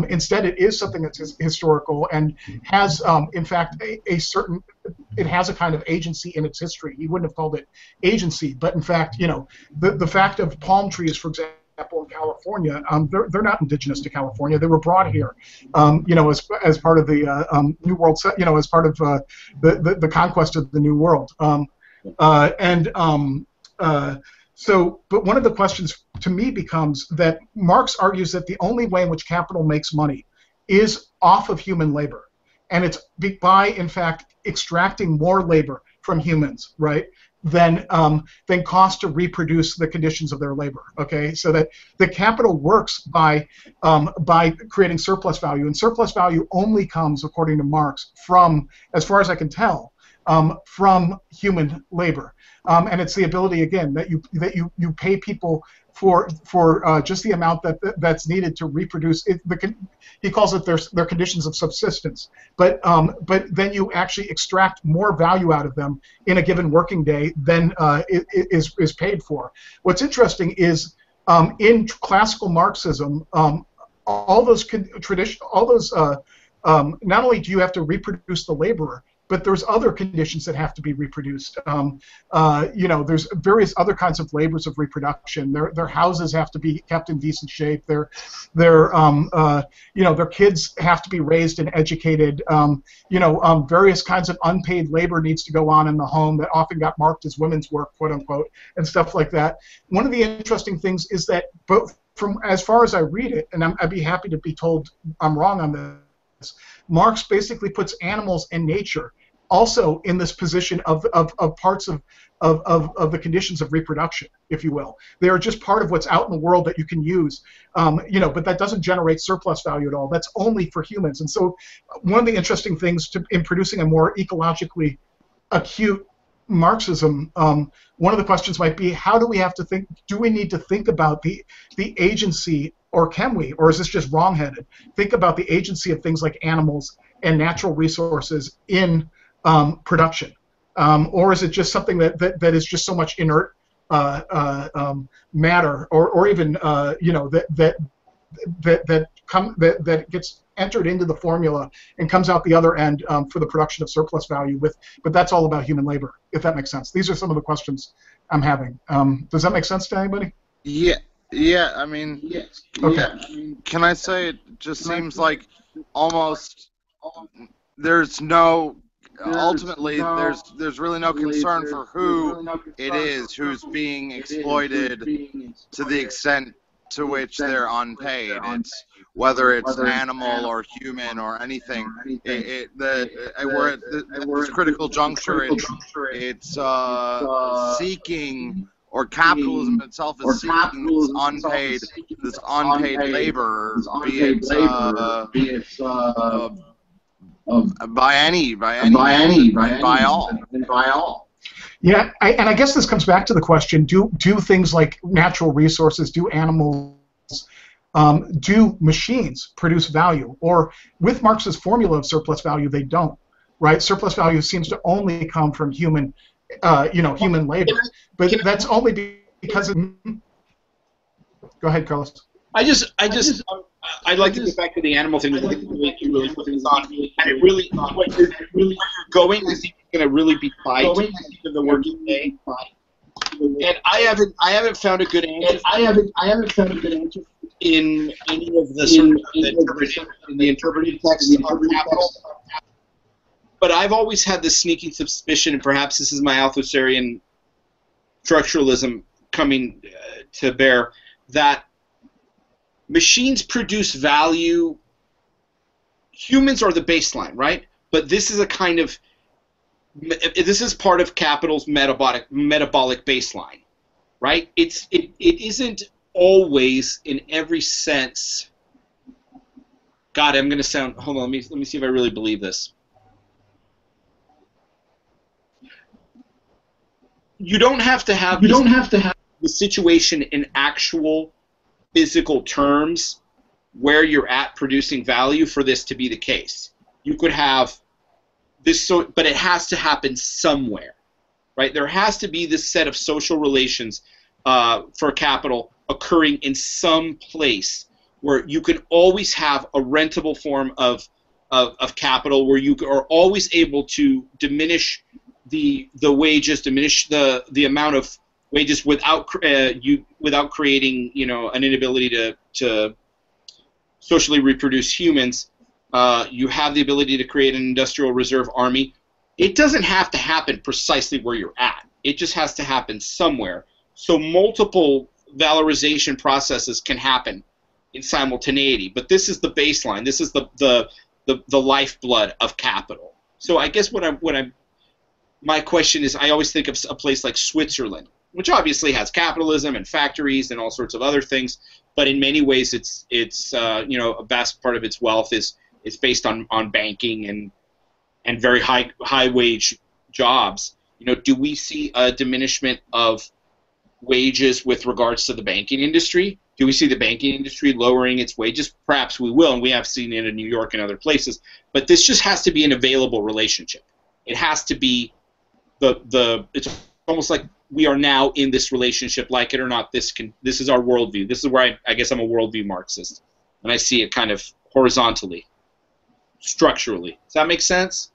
S1: Instead, it is something that's historical and has, in fact, it has a kind of agency in its history. He wouldn't have called it agency, but in fact, the fact of palm trees, for example, in California, they're not indigenous to California. They were brought here, as part of the New World, as part of the conquest of the New World. So, but one of the questions to me becomes that Marx argues that the only way in which capital makes money is off of human labor, and it's by, in fact, extracting more labor from humans, right, than cost to reproduce the conditions of their labor. Okay, so that the capital works by creating surplus value, and surplus value only comes, according to Marx, from, as far as I can tell, from human labor. And it's the ability, again, that you pay people for just the amount that's needed to reproduce. He calls it their conditions of subsistence. But then you actually extract more value out of them in a given working day than is paid for. What's interesting is in classical Marxism, all those not only do you have to reproduce the laborer, but there's other conditions that have to be reproduced. There's various other kinds of labors of reproduction. Their houses have to be kept in decent shape. Their kids have to be raised and educated. Various kinds of unpaid labor needs to go on in the home that often got marked as women's work, quote unquote, and stuff like that. One of the interesting things is that both from as far as I read it, and I'd be happy to be told I'm wrong on this, Marx basically puts animals and nature also in this position of parts of the conditions of reproduction, if you will. They are just part of what's out in the world that you can use, but that doesn't generate surplus value at all. That's only for humans. And so one of the interesting things in producing a more ecologically acute Marxism, one of the questions might be, how do we have to think, do we need to think about the agency, or can we, or is this just wrong-headed, think about the agency of things like animals and natural resources in production? Or is it just something that is just so much inert matter, or even that gets entered into the formula and comes out the other end for the production of surplus value, but that's all about human labor, if that makes sense. These are some of the questions I'm having. Does that make sense to anybody?
S5: Yeah, I mean,
S1: okay.
S5: Yeah, I mean, can I say it just seems like almost there's no, ultimately there's really no concern for who it is who's being exploited to the extent to which they're unpaid. It's whether it's animal or human or anything. We're at this critical juncture. It's seeking, or capitalism itself is seeking this unpaid labor, be it by all.
S1: Yeah, and I guess this comes back to the question: do things like natural resources, do animals, do machines produce value? Or with Marx's formula of surplus value, they don't, right? Surplus value seems to only come from human labor, but that's only because of. Go ahead, Carlos.
S2: I'd like to get back to the animal thing. I think the way you really put things on, and it really, what you're going, I think it's going to really be tied to the working day. And I haven't found a good answer. In any of the sort of the interpretive texts of capital. But I've always had this sneaking suspicion, and perhaps this is my Althusserian structuralism coming to bear, that machines produce value. Humans are the baseline, right? But this is a kind of, this is part of capital's metabolic baseline, right? It isn't always in every sense. God, I'm going to sound. Hold on, let me see if I really believe this. You don't have to have the situation in actual physical terms where you're at producing value for this to be the case. You could have this, but it has to happen somewhere, right? There has to be this set of social relations for capital occurring in some place where you can always have a rentable form of capital, where you are always able to diminish the wages, diminish the amount of wages without creating an inability to socially reproduce humans. You have the ability to create an industrial reserve army. It doesn't have to happen precisely where you're at. It just has to happen somewhere. So multiple valorization processes can happen in simultaneity. But this is the baseline. This is the lifeblood of capital. So I guess my question is, I always think of a place like Switzerland, which obviously has capitalism and factories and all sorts of other things, but in many ways it's a vast part of its wealth is based on banking and very high wage jobs. Do we see a diminishment of wages with regards to the banking industry? Do we see the banking industry lowering its wages? Perhaps we will, and we have seen it in New York and other places. But this just has to be an available relationship. It has to be it's almost like we are now in this relationship, like it or not. This is our worldview. This is where I guess I'm a worldview Marxist, and I see it kind of horizontally, structurally. Does that make sense?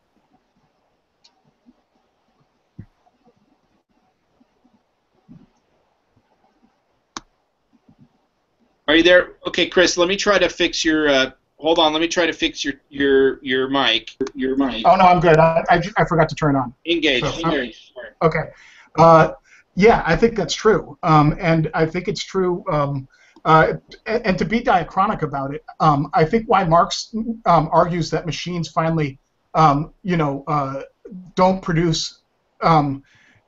S2: Are you there? Okay, Chris. Let me try to fix your. Hold on. Let me try to fix your mic. Your mic.
S1: Oh no, I'm good. I forgot to turn on.
S2: Engage.
S1: So,
S2: Engage.
S1: Okay. Yeah, I think that's true, and I think it's true. And to be diachronic about it, I think why Marx argues that machines finally, don't produce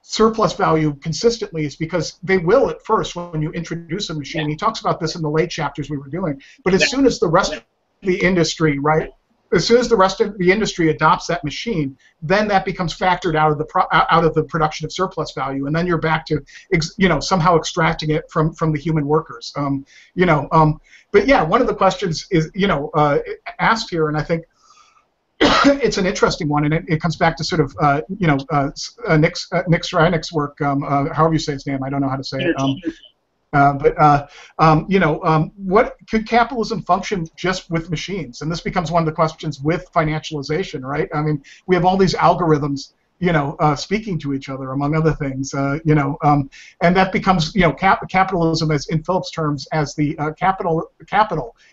S1: surplus value consistently is because they will at first when you introduce a machine. He talks about this in the late chapters we were doing. But as soon as the rest of the industry, right, as soon as the rest of the industry adopts that machine, then that becomes factored out of the production of surplus value, and then you're back to somehow extracting it from the human workers. But yeah, one of the questions is asked here, and I think it's an interesting one, and it comes back to sort of Nick Schreineck's work. However you say his name, I don't know how to say it. What could capitalism function just with machines? And this becomes one of the questions with financialization, right? I mean, we have all these algorithms, speaking to each other, among other things, and that becomes, capitalism, as in Philip's terms, as the capital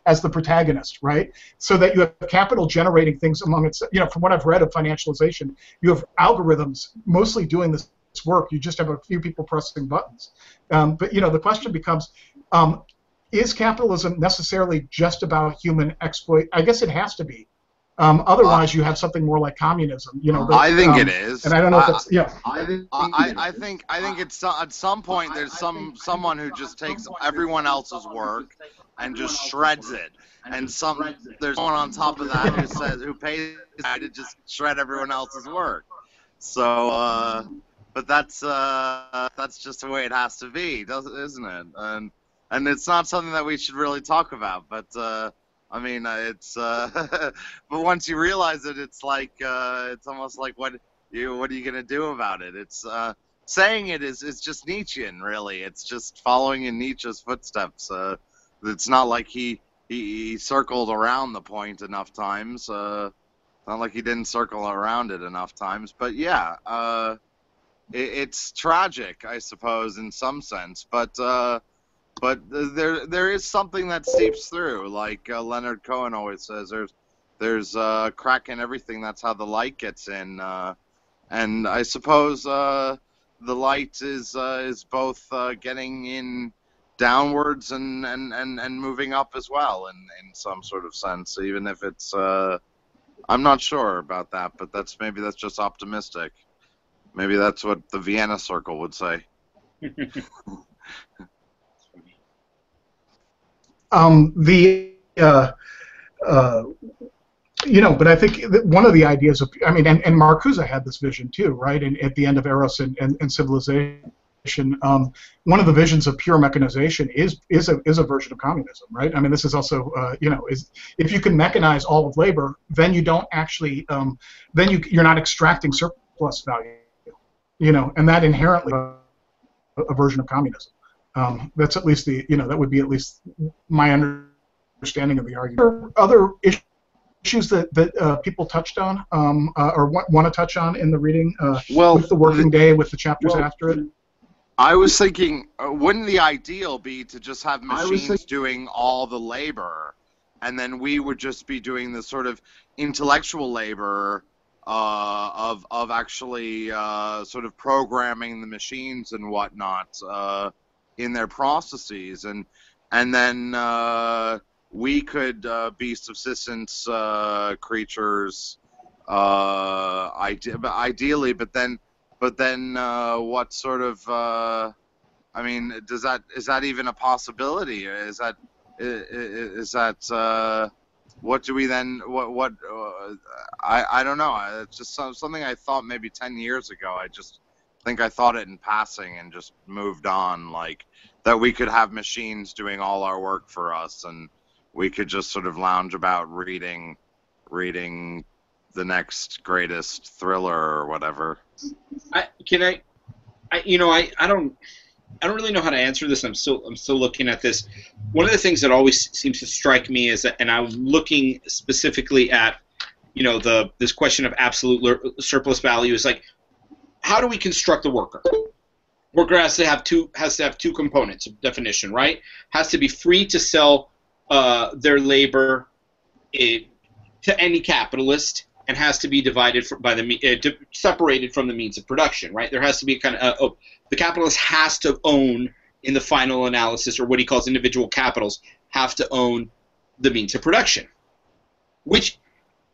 S1: as the protagonist, right? So that you have capital generating things among its, from what I've read of financialization, you have algorithms mostly doing this work. You just have a few people pressing buttons. But the question becomes, is capitalism necessarily just about human exploit? I guess it has to be. Otherwise, you have something more like communism.
S5: I think it is.
S1: And I don't know if that's
S5: I think it's at some point there's someone who just takes everyone else's work and just shreds it, and there's someone on top of that who pays to just shred everyone else's work. So. But that's just the way it has to be, isn't it? And it's not something that we should really talk about. But I mean, it's but once you realize it, it's like it's almost like what are you gonna do about it? It's saying it is just Nietzschean, really. It's just following in Nietzsche's footsteps. It's not like he circled around the point enough times. Not like he didn't circle around it enough times. But yeah. It's tragic, I suppose, in some sense, but there is something that seeps through, like Leonard Cohen always says. There's a crack in everything. That's how the light gets in, and I suppose the light is both getting in downwards and moving up as well, in some sort of sense, even if it's I'm not sure about that, but maybe that's just optimistic. Maybe that's what the Vienna Circle would say.
S1: But I think that one of the ideas of, I mean, and Marcuse had this vision too, right? And at the end of Eros and Civilization, one of the visions of pure mechanization is a version of communism, right? I mean, this is also, is if you can mechanize all of labor, then you don't actually, then you're not extracting surplus value. And that inherently a version of communism. That's at least that would be at least my understanding of the argument. Other issues that people touched on or want to touch on in the reading with the working day, with the chapters after it?
S5: I was thinking, wouldn't the ideal be to just have machines doing all the labor, and then we would just be doing the sort of intellectual labor of actually sort of programming the machines and whatnot in their processes, and then we could be subsistence creatures ideally, but then what sort of I mean, is that even a possibility? Is that what do we then? What? I don't know. It's just something I thought maybe 10 years ago. I just think I thought it in passing and just moved on. Like that we could have machines doing all our work for us, and we could just sort of lounge about reading the next greatest thriller or whatever.
S2: I don't really know how to answer this. I'm still looking at this. One of the things that always seems to strike me is that, and I'm looking specifically at, this question of absolute surplus value is like, how do we construct the worker? Worker has to have two components of definition, right? Has to be free to sell their labor to any capitalist, and has to be divided separated from the means of production, right? There has to be the capitalist has to own, in the final analysis, or what he calls individual capitals, have to own the means of production, which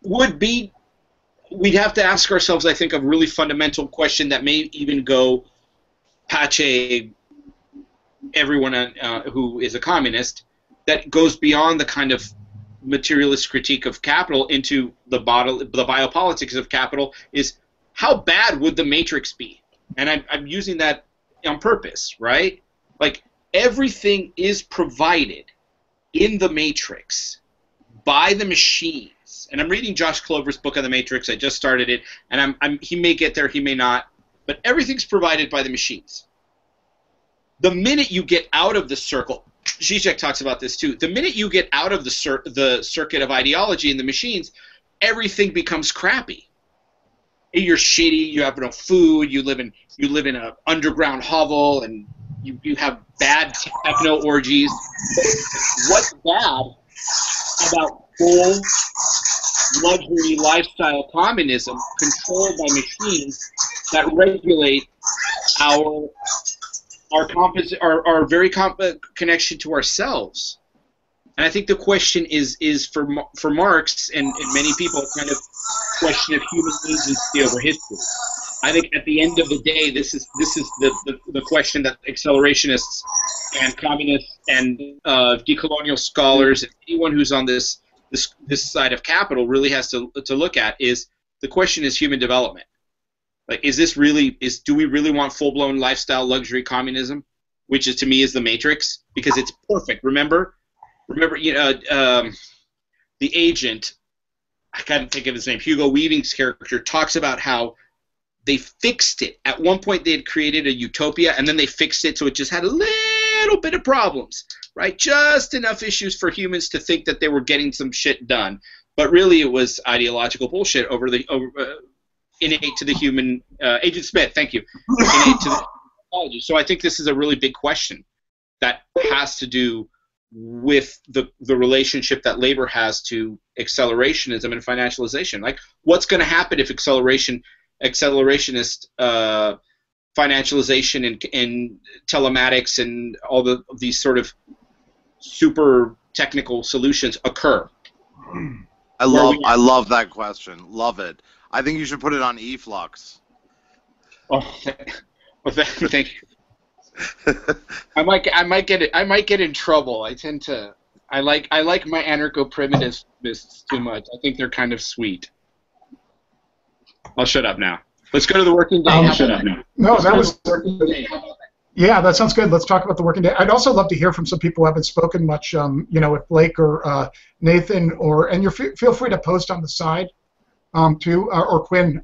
S2: would be, we'd have to ask ourselves, I think, a really fundamental question that may even go pache everyone who is a communist, that goes beyond the kind of materialist critique of capital into the biopolitics of capital, is how bad would the matrix be? And I'm using that on purpose, right? Like, everything is provided in the matrix by the machines. And I'm reading Josh Clover's book on the Matrix. I just started it, and he may get there, he may not, but everything's provided by the machines. The minute you get out of the circle, Zizek talks about this too, the minute you get out of the circuit of ideology in the machines, everything becomes crappy. You're shitty, you have no food, you live in an underground hovel, and you have bad techno orgies. What's bad about full luxury lifestyle communism controlled by machines that regulate our very connection to ourselves? And I think the question is for Marx and many people, kind of question of human agency over history. I think at the end of the day, this is the question that accelerationists and communists and decolonial scholars and anyone who's on this side of capital really has to look at. Is the question is human development. Like, do we really want full-blown lifestyle luxury communism, which is, to me, is the matrix, because it's perfect. Remember, the agent, I can't think of his name, Hugo Weaving's character, talks about how they fixed it. At one point, they had created a utopia, and then they fixed it so it just had a little bit of problems, right? Just enough issues for humans to think that they were getting some shit done. But really, it was ideological bullshit innate to the human. Agent Smith, thank you. Innate to the ontology. So I think this is a really big question that has to do with the relationship that labor has to accelerationism and financialization. Like, what's going to happen if accelerationist financialization and telematics and all of these sort of super technical solutions occur?
S5: I love that question. Love it. I think you should put it on eFlux.
S2: Oh, well, thank you. I might get in trouble. I like my anarcho-primitivists too much. I think they're kind of sweet. I'll shut up now. Let's go to the working day. Shut up now.
S1: No, that was. Yeah, that sounds good. Let's talk about the working day. I'd also love to hear from some people who haven't spoken much. If Blake or Nathan and you feel free to post on the side, too, or Quinn.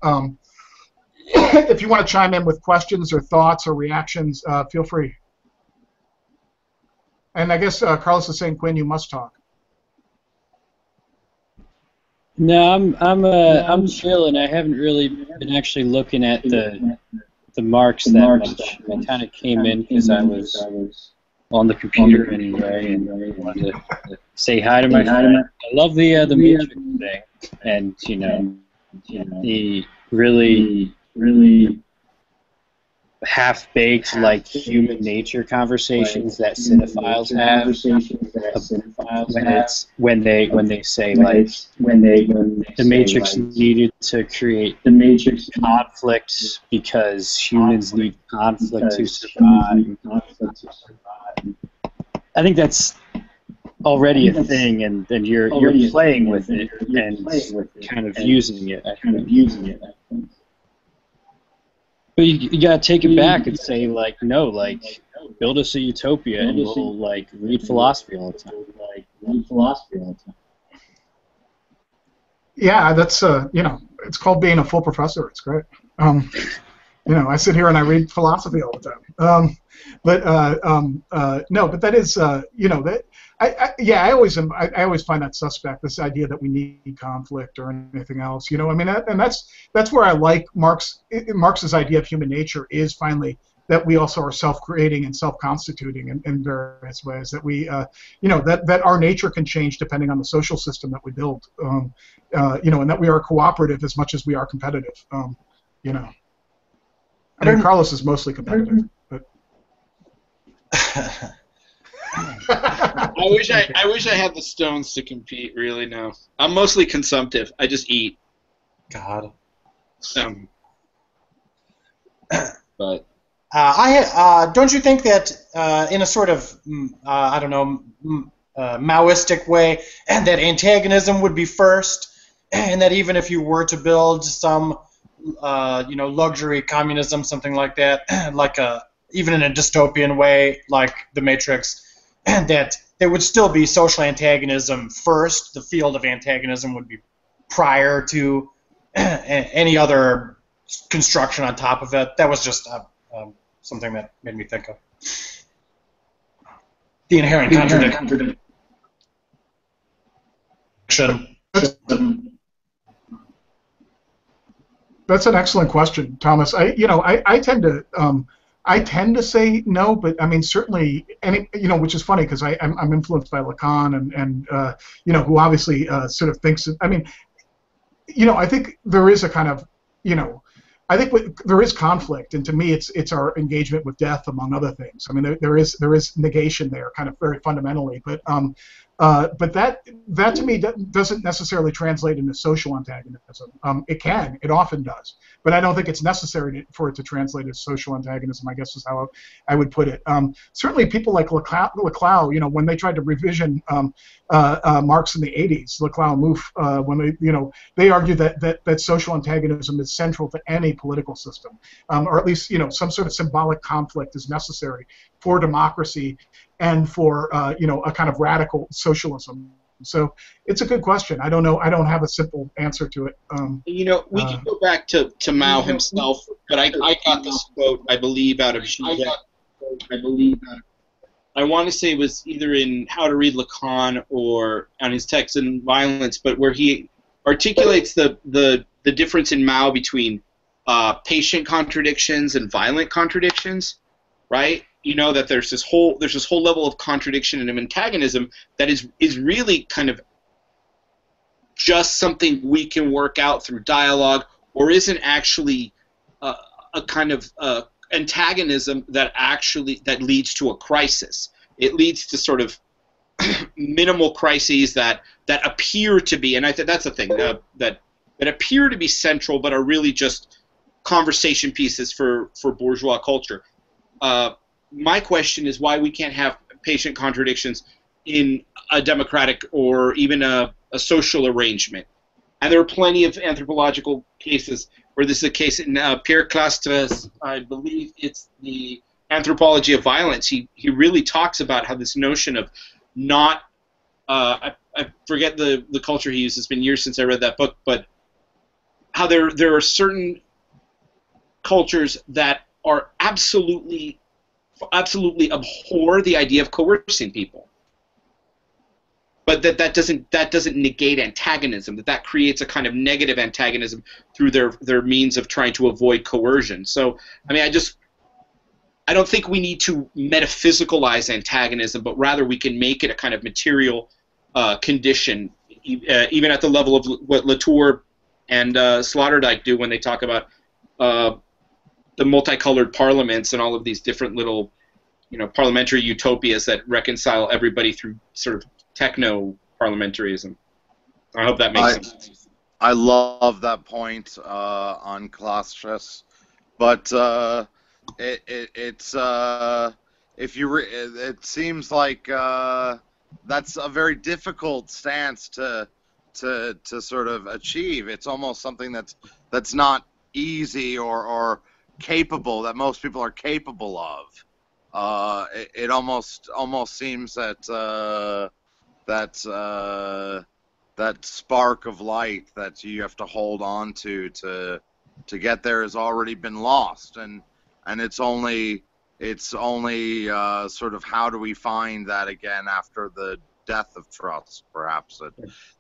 S1: If you want to chime in with questions or thoughts or reactions, feel free. And I guess Carlos is saying, Quinn, you must talk.
S11: No, I'm chilling. I haven't really been actually looking at the Marx that much. I kind of came in because I was on the computer anyway, and wanted to say hi to my friend. I love the Matrix thing, and the really half-baked, like, human nature conversations that cinephiles have when they say, like, the Matrix needed to create conflict because humans need conflict to survive. I think that's already a thing, and you're playing with it and kind of using it. I think. But you gotta take it back and say, like, no, like, build us a utopia and we'll, like, read philosophy all the time.
S1: Yeah, that's it's called being a full professor. It's great. I sit here and I read philosophy all the time. No, but that is that. I always find that suspect, this idea that we need conflict or anything else. And that's where I like Marx's idea of human nature is finally that we also are self-creating and self-constituting in various ways. That we, that our nature can change depending on the social system that we build. And that we are cooperative as much as we are competitive. I mean, Carlos is mostly competitive, but.
S2: I wish I had the stones to compete. Really, no. I'm mostly consumptive. I just eat.
S3: God.
S2: But
S3: don't you think that in a sort of Maoistic way, and that antagonism would be first, and that even if you were to build some luxury communism, something like that, even in a dystopian way, like the Matrix, and that there would still be social antagonism first. The field of antagonism would be prior to any other construction on top of it. That was just something that made me think of the inherent contradiction.
S1: That's an excellent question, Thomas. I tend to say no, but I mean certainly, which is funny because I'm influenced by Lacan and who obviously sort of thinks. I mean, I think there is a kind of, I think there is conflict, and to me, it's our engagement with death, among other things. I mean, there is negation there, kind of very fundamentally, but that to me doesn't necessarily translate into social antagonism. It can, it often does, but I don't think it's necessary for it to translate as social antagonism, I guess is how I would put it. Certainly people like Laclau, when they tried to revision Marx in the 80s, Laclau and Mouffe, when they argued that social antagonism is central to any political system, or at least some sort of symbolic conflict is necessary for democracy and for a kind of radical socialism. So it's a good question. I don't know. I don't have a simple answer to it.
S2: We can go back to Mao himself, but I got this quote, I believe, out of Zizek. I want to say it was either in How to Read Lacan or on his text on violence, but where he articulates the difference in Mao between patient contradictions and violent contradictions, right? That there's this whole level of contradiction and of antagonism that is really kind of just something we can work out through dialogue, or isn't actually a kind of antagonism that leads to a crisis. It leads to sort of minimal crises that appear to be, and I think that's the thing, that appear to be central but are really just conversation pieces for bourgeois culture. My question is why we can't have patient contradictions in a democratic or even a social arrangement. And there are plenty of anthropological cases where this is a case. In Pierre Clastres, I believe it's the Anthropology of Violence, he really talks about how this notion of not, I forget the culture he uses, it's been years since I read that book, but how there are certain cultures that are absolutely abhor the idea of coercing people, but that doesn't negate antagonism. That creates a kind of negative antagonism through their means of trying to avoid coercion. So I mean, I don't think we need to metaphysicalize antagonism, but rather we can make it a kind of material condition, even at the level of what Latour and Sloterdijk do when they talk about the multicolored parliaments and all of these different little, parliamentary utopias that reconcile everybody through sort of techno-parliamentarism. I hope that makes sense.
S5: I love that point on Clastres, but it seems like that's a very difficult stance to sort of achieve. It's almost something that's not easy or capable, that most people are capable of. It almost seems that that spark of light that you have to hold on to get there has already been lost, and it's only sort of how do we find that again after the death of trust, perhaps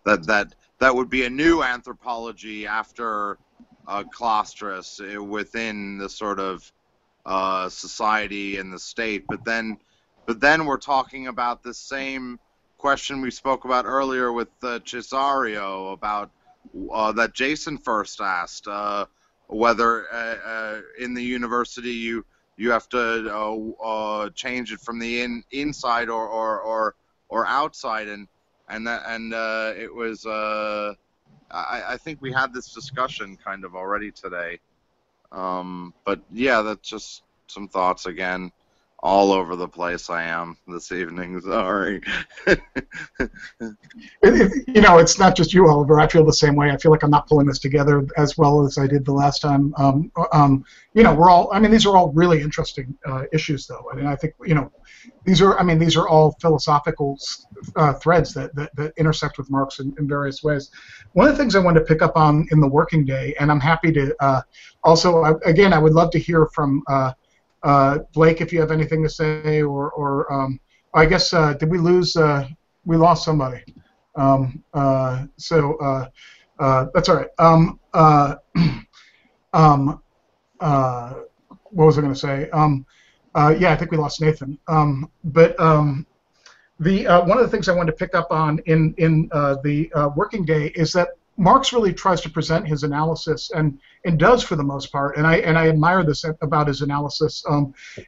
S5: that would be a new anthropology after Clastres within the sort of society and the state. But then we're talking about the same question we spoke about earlier with Cesario about that Jason first asked, whether in the university you have to change it from the inside or outside, and it was I think we had this discussion kind of already today. But yeah, that's just some thoughts again. All over the place I am this evening, sorry.
S1: It's not just you, Oliver. I feel the same way. I feel like I'm not pulling this together as well as I did the last time. We're all, these are all really interesting issues, though. I mean, I think, these are all philosophical threads that intersect with Marx in various ways. One of the things I wanted to pick up on in the working day, and I'm happy to also, again, I would love to hear from Blake, if you have anything to say, or I guess did we lose? We lost somebody. So that's all right. What was I going to say? Yeah, I think we lost Nathan. But the one of the things I wanted to pick up on in the working day is that Marx really tries to present his analysis, and does for the most part, and I admire this about his analysis,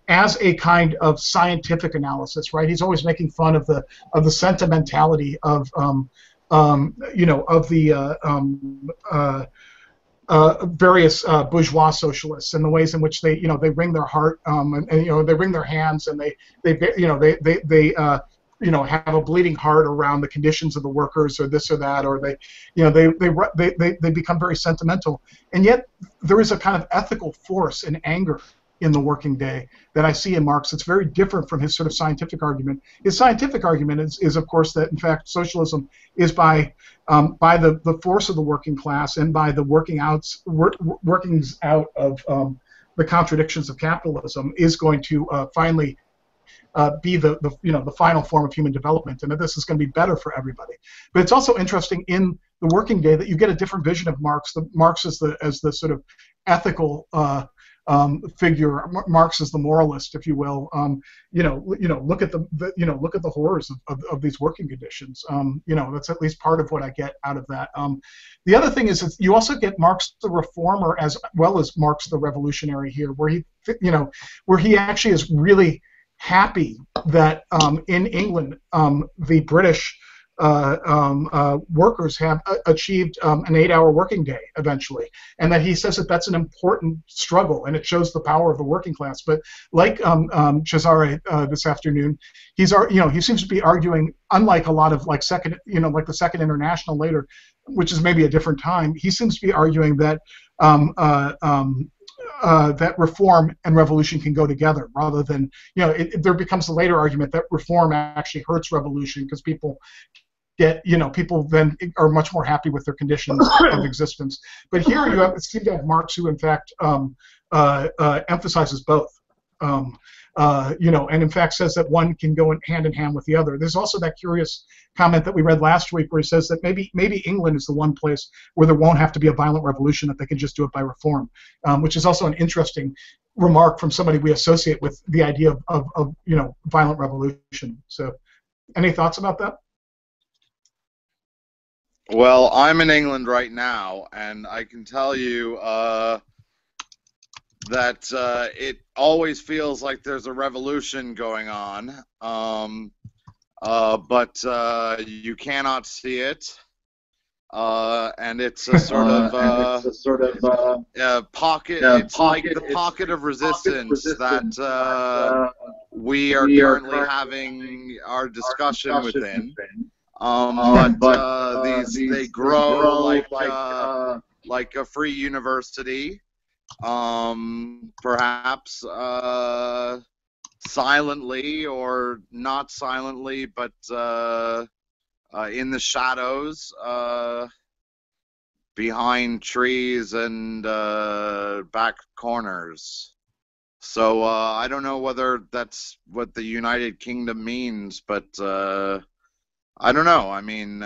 S1: as a kind of scientific analysis, right? He's always making fun of the sentimentality of various bourgeois socialists, and the ways in which they wring their heart, and they wring their hands, and they have a bleeding heart around the conditions of the workers, or this or that, or they become very sentimental, and yet there is a kind of ethical force and anger in the working day that I see in Marx. It's very different from his sort of scientific argument. His scientific argument is of course, that in fact socialism is by the force of the working class, and by the workings out of the contradictions of capitalism, is going to finally be the final form of human development, and that this is going to be better for everybody. But it's also interesting in the working day that you get a different vision of Marx. Marx as the sort of ethical figure. Marx is the moralist, if you will. Look at the horrors of these working conditions. That's at least part of what I get out of that. The other thing is that you also get Marx the Reformer as well as Marx the Revolutionary here, where he actually is really happy that in England the British workers have achieved an 8-hour working day eventually, and that he says that that's an important struggle, and it shows the power of the working class. But like Cesare this afternoon, he seems to be arguing, unlike a lot of like the Second International later, which is maybe a different time. He seems to be arguing that that reform and revolution can go together, rather than there becomes the later argument that reform actually hurts revolution, because people then are much more happy with their conditions of existence. But here you seem to have Marx, who in fact emphasizes both, and in fact says that one can go hand in hand with the other. There's also that curious comment that we read last week, where he says that maybe England is the one place where there won't have to be a violent revolution, that they can just do it by reform, which is also an interesting remark from somebody we associate with the idea of violent revolution. So, any thoughts about that?
S5: Well, I'm in England right now, and I can tell you that it always feels like there's a revolution going on, but you cannot see it, and it's a sort of pocket. It's like the pocket of resistance that we are currently having our discussion within. But they grow like a free university, perhaps silently or not silently, but in the shadows, behind trees and back corners. So I don't know whether that's what the United Kingdom means, but I don't know. I mean,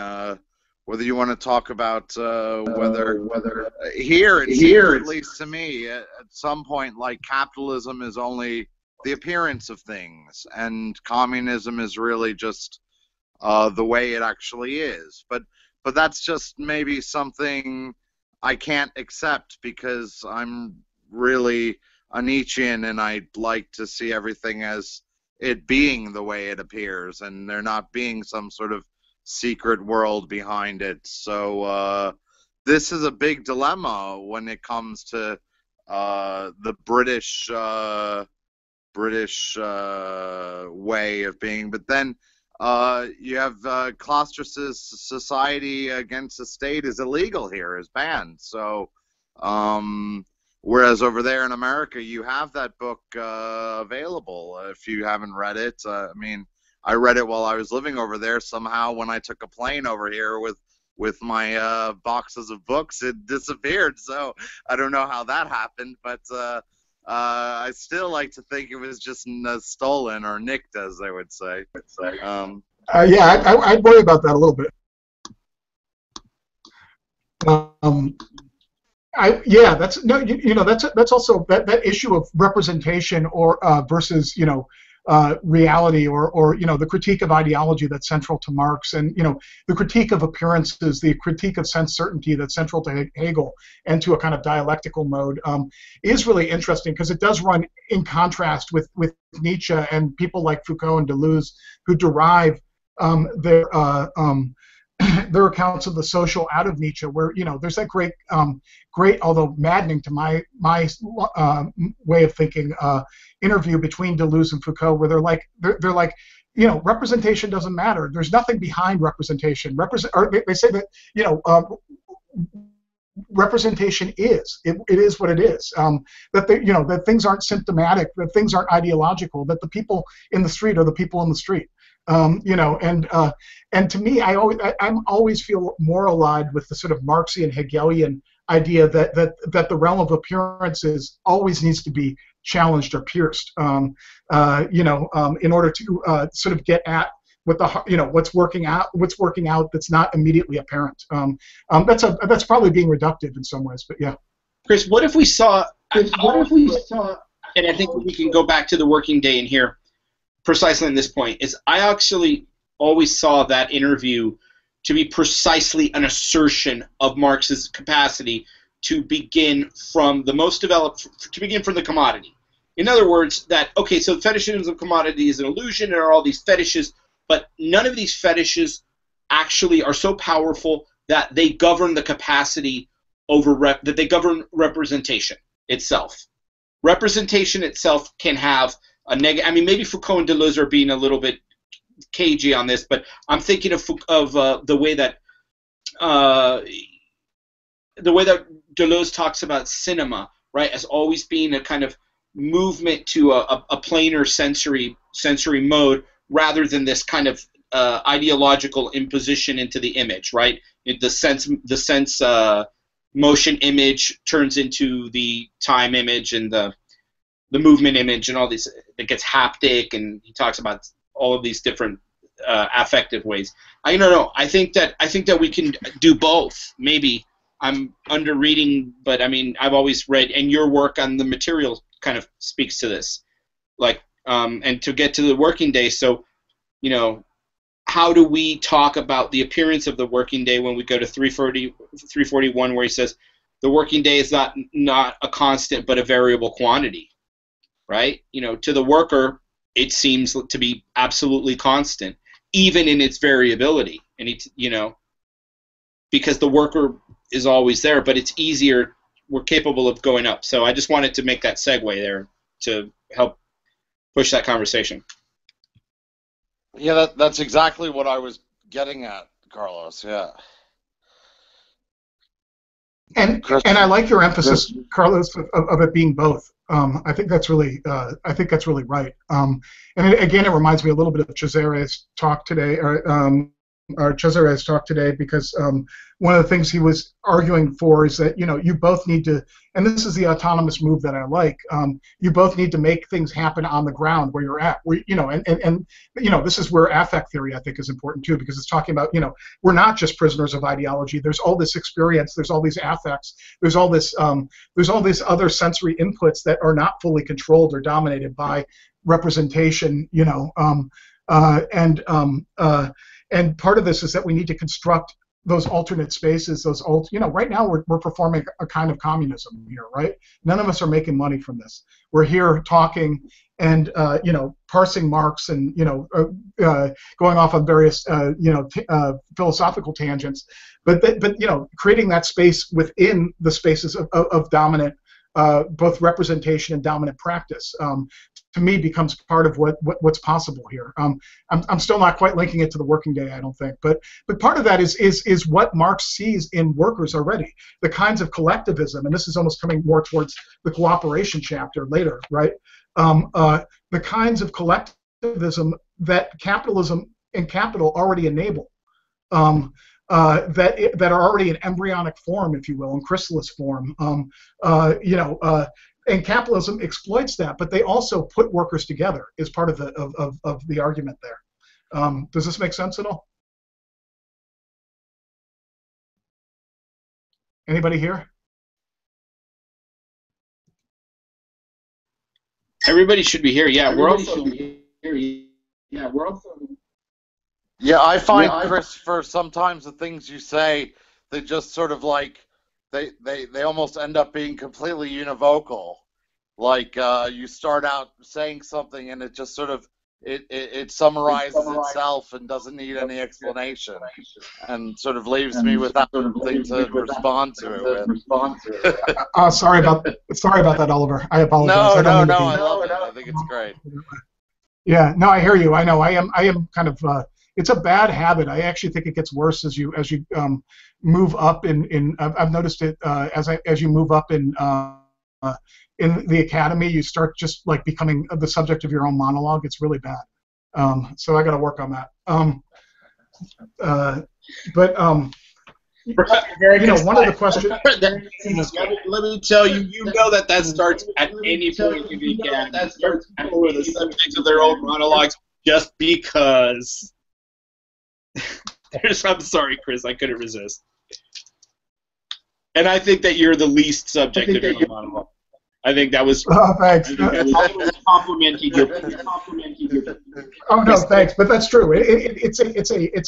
S5: whether you want to talk about whether here it seems, at least to me, at some point, like capitalism is only the appearance of things, and communism is really just the way it actually is. But that's just maybe something I can't accept, because I'm really a Nietzschean and I'd like to see everything as it being the way it appears, and there not being some sort of secret world behind it. So this is a big dilemma when it comes to the British way of being. But then you have Claustrus's society against the state is illegal here, is banned. So whereas over there in America, you have that book available if you haven't read it. I mean, I read it while I was living over there. Somehow, when I took a plane over here with my boxes of books, it disappeared. So I don't know how that happened, but I still like to think it was just stolen or nicked, as they would say.
S1: Yeah, I'd worry about that a little bit. Yeah, that's no, that's also that issue of representation or versus reality, or the critique of ideology that's central to Marx, and the critique of appearances, the critique of sense certainty that's central to Hegel and to a kind of dialectical mode, is really interesting, because it does run in contrast with Nietzsche and people like Foucault and Deleuze, who derive their accounts of the social out of Nietzsche, where there's that great, although maddening to my way of thinking, interview between Deleuze and Foucault, where they're like representation doesn't matter. There's nothing behind representation. They say that representation is it is what it is. That that things aren't symptomatic, that things aren't ideological, that the people in the street are the people in the street. And to me, I always feel more allied with the sort of Marxian Hegelian idea that the realm of appearances always needs to be challenged or pierced, in order to sort of get at what what's working out that's not immediately apparent. That's probably being reductive in some ways, but yeah.
S2: Chris, what if we saw? And I think we can go back to the working day in here. Precisely on this point, is I actually always saw that interview to be precisely an assertion of Marx's capacity to begin from the most developed, to begin from the commodity. In other words, that, okay, so fetishism of commodity is an illusion, there are all these fetishes, but none of these fetishes actually are so powerful that they govern the capacity over, that they govern representation itself. Representation itself can have a negative. I mean, maybe Foucault and Deleuze are being a little bit cagey on this, but I'm thinking of the way that Deleuze talks about cinema, right, as always being a kind of movement to a planar sensory mode, rather than this kind of ideological imposition into the image, right? The sense motion image turns into the time image, and the movement image, and all these, it gets haptic, and he talks about all of these different affective ways. I don't know. I think that we can do both. Maybe I'm under reading, but I mean, I've always read, and your work on the material kind of speaks to this. Like, and to get to the working day, so, how do we talk about the appearance of the working day when we go to 341, where he says the working day is not a constant but a variable quantity? Right? To the worker, it seems to be absolutely constant, even in its variability. And because the worker is always there, but it's easier, we're capable of going up. So I just wanted to make that segue there to help push that conversation.
S5: Yeah, that's exactly what I was getting at, Carlos. Yeah.
S1: And I like your emphasis, Carlos, of it being both. I think that's really right. And again, it reminds me a little bit of Cesare's talk today, Cesare's talk today, because one of the things he was arguing for is that you both need to, and this is the autonomous move that I like. You both need to make things happen on the ground where you're at. Where and this is where affect theory I think is important too, because it's talking about we're not just prisoners of ideology. There's all this experience. There's all these affects. There's all this other sensory inputs that are not fully controlled or dominated by representation. And part of this is that we need to construct those alternate spaces, right now we're performing a kind of communism here, right? None of us are making money from this. We're here talking and, parsing Marx and, going off on various, philosophical tangents, but creating that space within the spaces of dominant, both representation and dominant practice. To me, becomes part of what's possible here. I'm still not quite linking it to the working day, I don't think, but part of that is what Marx sees in workers already, the kinds of collectivism, and this is almost coming more towards the cooperation chapter later, right? The kinds of collectivism that capitalism and capital already enable, that are already in embryonic form, if you will, in chrysalis form. And capitalism exploits that, but they also put workers together as part of the argument there. Does this make sense at all? Anybody here?
S2: Everybody should be here. Yeah, we're also.
S5: Yeah, I find, Christopher, sometimes the things you say, they just sort of like, they almost end up being completely univocal. Like you start out saying something and it just sort of it summarizes itself and doesn't need any explanation, and sort of leaves me without something to respond to it.
S1: Sorry about that, Oliver. I apologize.
S5: No, I love it. I think it's great.
S1: Yeah, no, I hear you. I know. I am kind of. It's a bad habit. I actually think it gets worse as you move up in. I've noticed it as you move up in the academy. You start just like becoming the subject of your own monologue. It's really bad. So I got to work on that. One of the questions.
S2: Let me tell you, that starts at any point in the academy. That starts people are the subjects of their own monologues just because. I'm sorry, Chris. I couldn't resist. And I think that you're the least subject of your own monologue. I think that was.
S1: Oh, thanks.
S2: Complimenting your.
S1: Oh no, thanks. But that's true. It's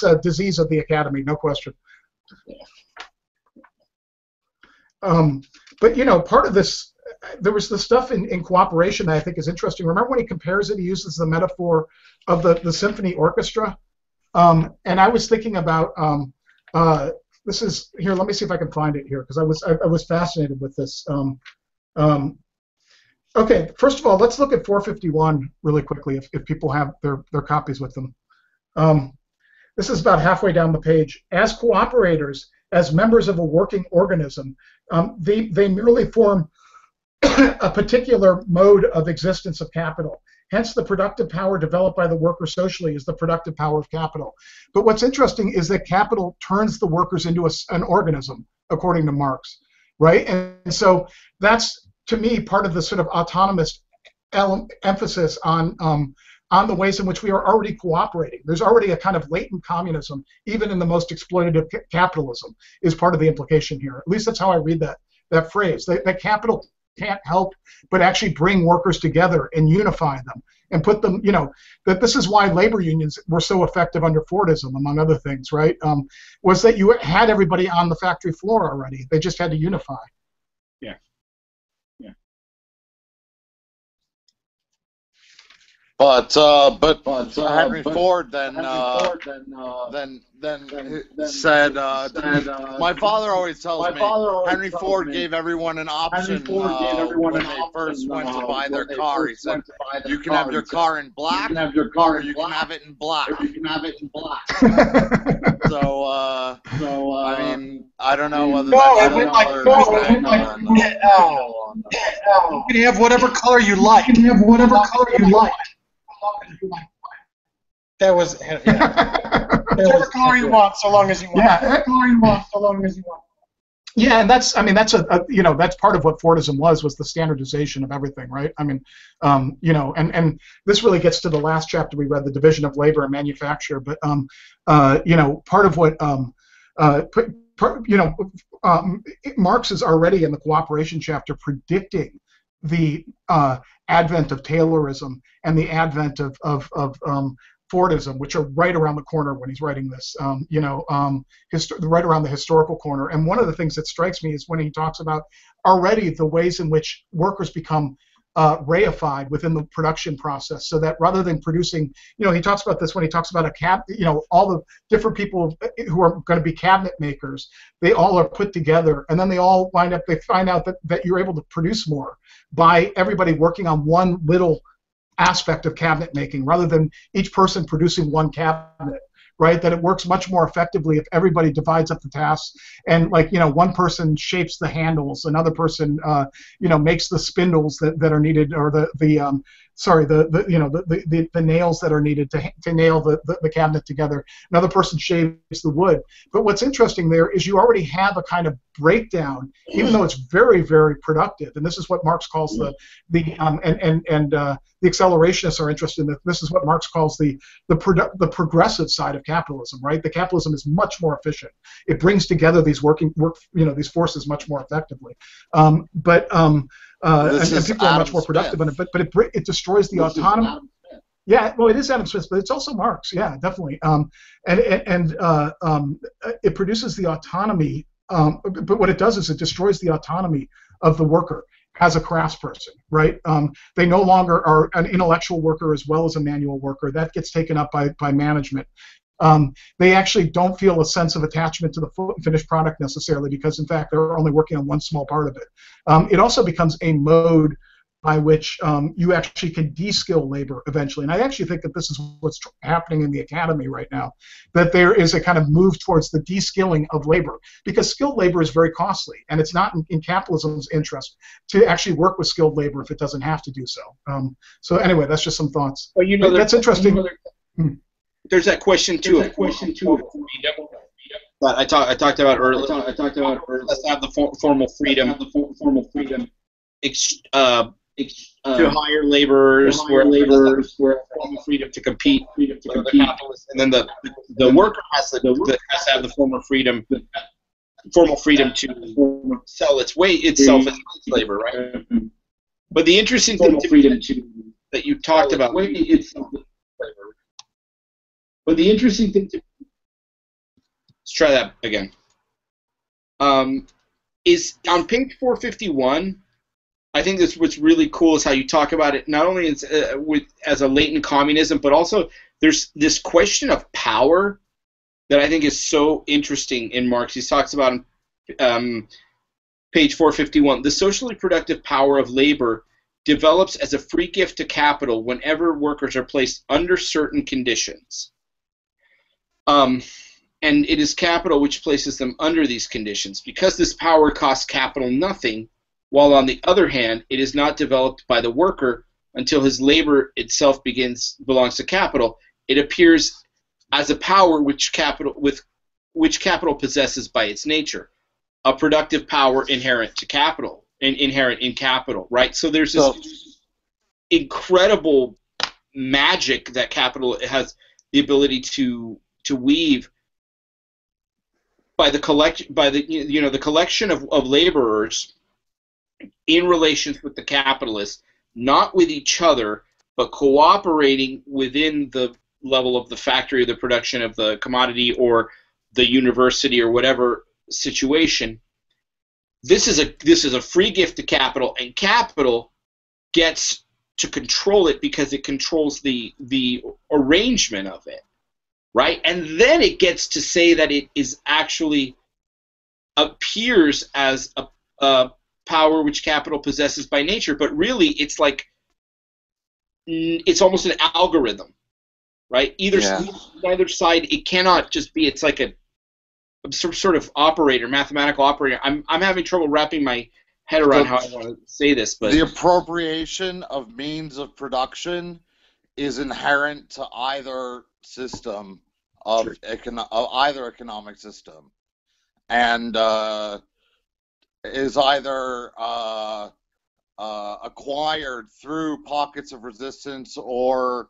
S1: a disease of the academy, no question. But part of this, there was the stuff in cooperation that I think is interesting. Remember when he compares it? He uses the metaphor of the symphony orchestra, and I was thinking about this is here. Let me see if I can find it here because I was fascinated with this. Okay, first of all, let's look at 451 really quickly if people have their copies with them. This is about halfway down the page. As cooperators, as members of a working organism, they merely form a particular mode of existence of capital. Hence, the productive power developed by the worker socially is the productive power of capital. But what's interesting is that capital turns the workers into an organism, according to Marx, right? And so that's, to me, part of the sort of autonomous emphasis on the ways in which we are already cooperating. There's already a kind of latent communism, even in the most exploitative capitalism, is part of the implication here. At least that's how I read that phrase. That capital can't help but actually bring workers together and unify them and put them, that this is why labor unions were so effective under Fordism, among other things, right? Was that you had everybody on the factory floor already. They just had to unify.
S2: Yeah.
S5: But Henry Ford then said, my father always tells me Henry Ford gave everyone an option when they first went to buy their car. He said, you can have your car in black, or you can have it in black. So, I mean, I don't know whether that's
S3: you can have whatever color you like. That was. Yeah. Whichever color you want, so long as you want.
S1: Yeah,
S3: color you want, so long as you want.
S1: yeah, and that's that's part of what Fordism was the standardization of everything, right? I mean, and this really gets to the last chapter we read, the division of labor and manufacture. But part of what Marx is already in the cooperation chapter predicting the advent of Taylorism and the advent of Fordism, which are right around the corner when he's writing this, right around the historical corner. And one of the things that strikes me is when he talks about already the ways in which workers become reified within the production process, so that rather than producing, he talks about this when he talks about all the different people who are going to be cabinet makers, they all are put together, and then they all find out that you're able to produce more by everybody working on one little aspect of cabinet making rather than each person producing one cabinet, right? That it works much more effectively if everybody divides up the tasks, and one person shapes the handles, another person makes the spindles that are needed, or the nails that are needed to nail the cabinet together. Another person shapes the wood. But what's interesting there is you already have a kind of breakdown, even though it's very, very productive. And this is what Marx calls the accelerationists are interested in this. This is what Marx calls the progressive side of capitalism, right? The capitalism is much more efficient. It brings together these these forces much more effectively. And people are much more productive in it. But it destroys the autonomy. Yeah, well, it is Adam Smith, but it's also Marx. Yeah, definitely. It produces the autonomy. But what it does is it destroys the autonomy of the worker as a craftsperson, right? They no longer are an intellectual worker as well as a manual worker. That gets taken up by management. They actually don't feel a sense of attachment to the finished product necessarily, because in fact they're only working on one small part of it. It also becomes a mode by which you actually can de-skill labor eventually. And I actually think that this is what's happening in the academy right now, that there is a kind of move towards the de-skilling of labor, because skilled labor is very costly, and it's not in capitalism's interest to actually work with skilled labor if it doesn't have to do so. So anyway, that's just some thoughts.
S2: Well,
S1: that's interesting.
S2: There's that question too of freedom that I talked about earlier. Let's have the formal freedom. To hire laborers, where formal freedom to compete, and then the worker has to have the formal freedom to sell itself as labor, right? But the interesting thing that you talked about, let's try that again. Is on page 451. I think what's really cool is how you talk about it, not only as a latent communism, but also there's this question of power that I think is so interesting in Marx. He talks about on page 451, the socially productive power of labor develops as a free gift to capital whenever workers are placed under certain conditions. And it is capital which places them under these conditions. Because this power costs capital nothing, while on the other hand, it is not developed by the worker until his labor itself belongs to capital, it appears as a power which capital possesses by its nature, a productive power inherent in capital, right? So there's this incredible magic that capital has the ability to weave by the collection of laborers in relations with the capitalists, not with each other, but cooperating within the level of the factory or the production of the commodity or the university or whatever situation. This is a free gift to capital, and capital gets to control it because it controls the arrangement of it, right? And then it gets to say that it is actually appears as a power which capital possesses by nature, but really it's like it's almost an algorithm, right? Neither side, it cannot just be. It's like a sort of operator, mathematical operator. I'm having trouble wrapping my head around how I want to say this, but
S5: the appropriation of means of production is inherent to either system. of,
S2: Sure.
S5: of either economic system, and is either acquired through pockets of resistance or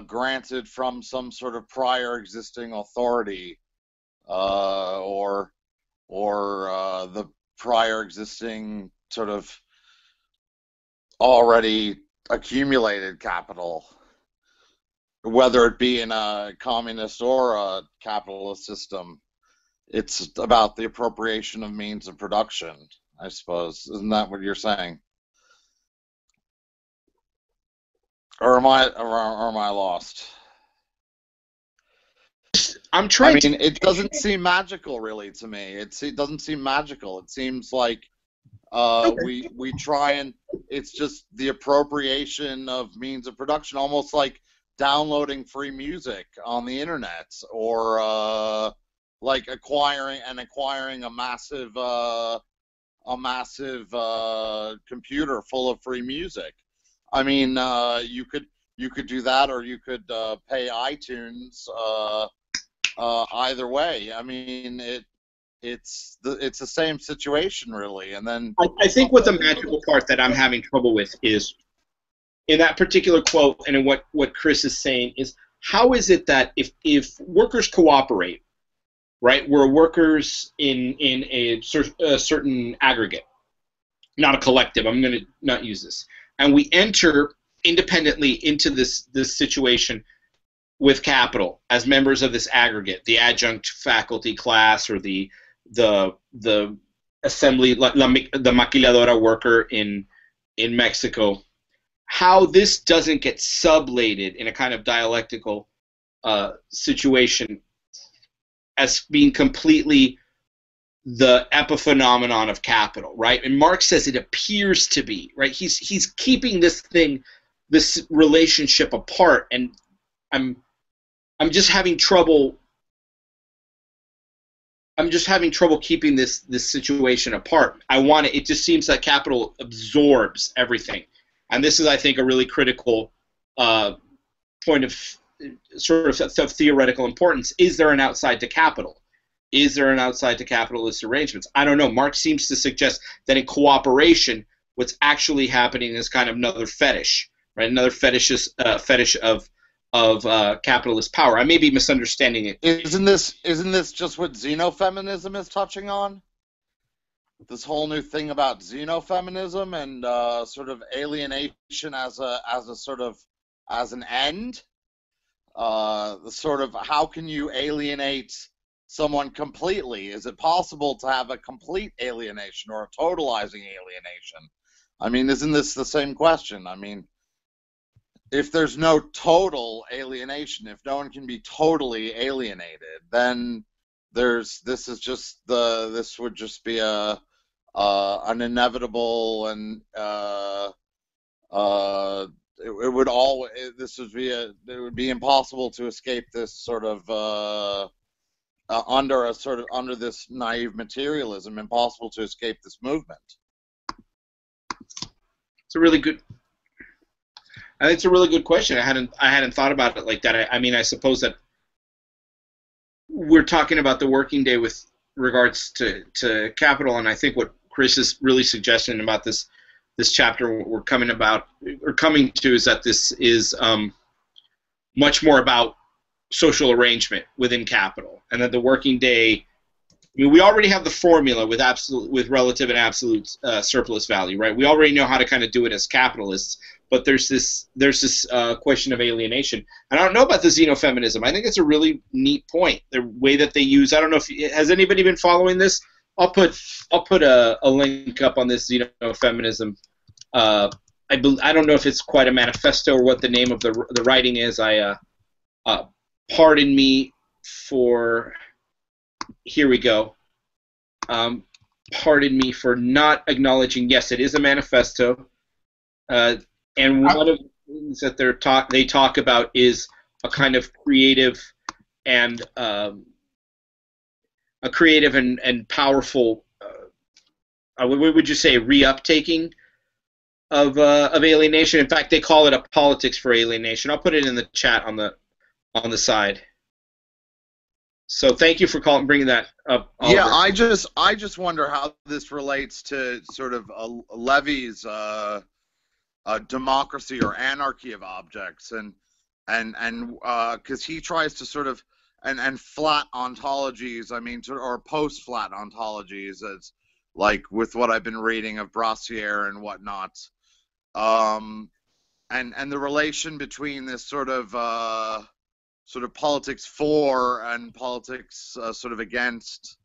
S5: granted from some sort of prior existing authority, or the prior existing sort of already accumulated capital, whether it be in a communist or a capitalist system. It's about the appropriation of means of production, I suppose. Isn't that what you're saying? Or am I lost?
S2: I'm trying
S5: I mean, it doesn't seem magical, really, to me. It doesn't seem magical. It seems like we try and it's just the appropriation of means of production, almost like downloading free music on the internet, or like acquiring a massive computer full of free music. I mean, you could do that, or you could pay iTunes. Either way, I mean, it's the same situation, really. And then
S2: I think what the magical part that I'm having trouble with is, in that particular quote and in what Chris is saying, is how is it that if workers cooperate, right, we're workers in a certain aggregate, not a collective, I'm going to not use this, and we enter independently into this situation with capital as members of this aggregate, the adjunct faculty class, or the assembly, the maquiladora worker in Mexico, how this doesn't get sublated in a kind of dialectical situation as being completely the epiphenomenon of capital, right? And Marx says it appears to be, right? He's keeping this relationship apart, and I'm just having trouble. I'm just having trouble keeping this situation apart. It just seems that capital absorbs everything, and this is, I think, a really critical point of sort of theoretical importance. Is there an outside to capital? Is there an outside to capitalist arrangements? I don't know. Marx seems to suggest that in cooperation, what's actually happening is kind of another fetish, right? Another fetish of capitalist power. I may be misunderstanding it.
S5: Isn't this just what xenofeminism is touching on? This whole new thing about xenofeminism and sort of alienation as an end. The sort of, how can you alienate someone completely? Is it possible to have a complete alienation or a totalizing alienation? I mean, isn't this the same question? I mean, if there's no total alienation, if no one can be totally alienated, then this would just be an inevitable, and it would be impossible to escape this sort of under this naive materialism, impossible to escape this movement.
S2: It's a really good. I think it's a really good question. I hadn't thought about it like that. I mean, I suppose that we're talking about the working day with regards to capital, and I think what Chris is really suggesting about this chapter we're coming to is that this is much more about social arrangement within capital, and that the working day. I mean, we already have the formula with relative and absolute surplus value, right? We already know how to kind of do it as capitalists, but there's this question of alienation, and I don't know about the xenofeminism. I think it's a really neat point. The way that they use. I don't know if has anybody been following this. I'll put a link up on this xenofeminism. I don't know if it's quite a manifesto or what the name of the writing is. Pardon me for. Here we go. Pardon me for not acknowledging. Yes, it is a manifesto, and one of the things that they talk about is a kind of creative and powerful. What would you say? Reuptaking of alienation. In fact, they call it a politics for alienation. I'll put it in the chat on the side. So thank you for bringing that up, Oliver.
S5: Yeah, I just wonder how this relates to sort of Levy's democracy or anarchy of objects, and because he tries to sort of and flat ontologies, I mean, or post-flat ontologies, as like with what I've been reading of Brassier and whatnot, and the relation between this sort of politics for and politics sort of against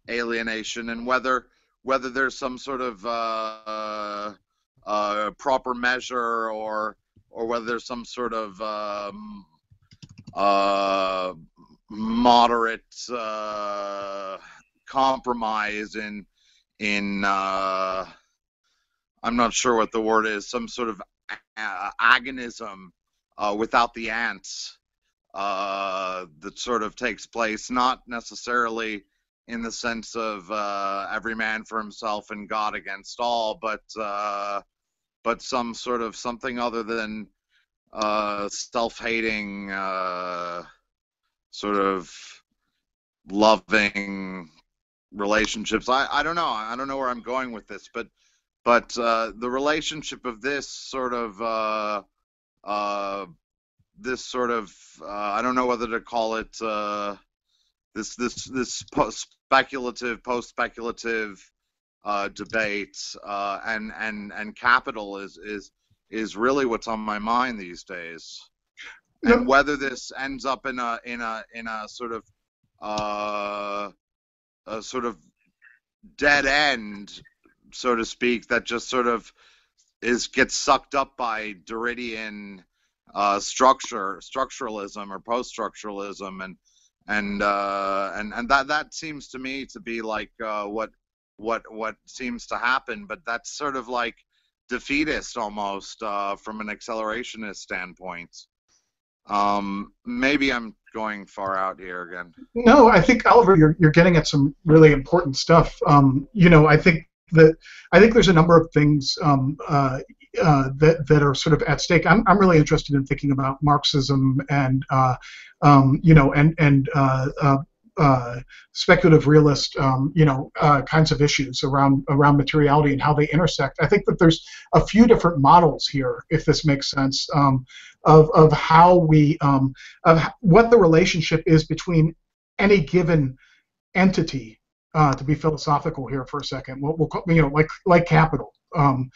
S5: alienation, and whether there's some sort of proper measure, or whether there's some sort of moderate compromise in I'm not sure what the word is, some sort of agonism without the ants that sort of takes place, not necessarily in the sense of every man for himself and God against all, but some sort of something other than self-hating, sort of loving relationships. I don't know. I don't know where I'm going with this, but the relationship of this sort of I don't know whether to call it this post-speculative debate and capital is really what's on my mind these days, and whether this ends up in a sort of a sort of dead end, so to speak, that just sort of gets sucked up by Derridian structuralism or post-structuralism, and that seems to me to be like what seems to happen, but that's sort of like defeatist almost from an accelerationist standpoint. Maybe I'm going far out here again.
S1: No, I think, Oliver, you're getting at some really important stuff. I think there's a number of things that are sort of at stake. I'm really interested in thinking about Marxism and speculative realist kinds of issues around materiality and how they intersect. I think that there's a few different models here, if this makes sense, of how we of what the relationship is between any given entity. To be philosophical here for a second, we'll call, like capital, and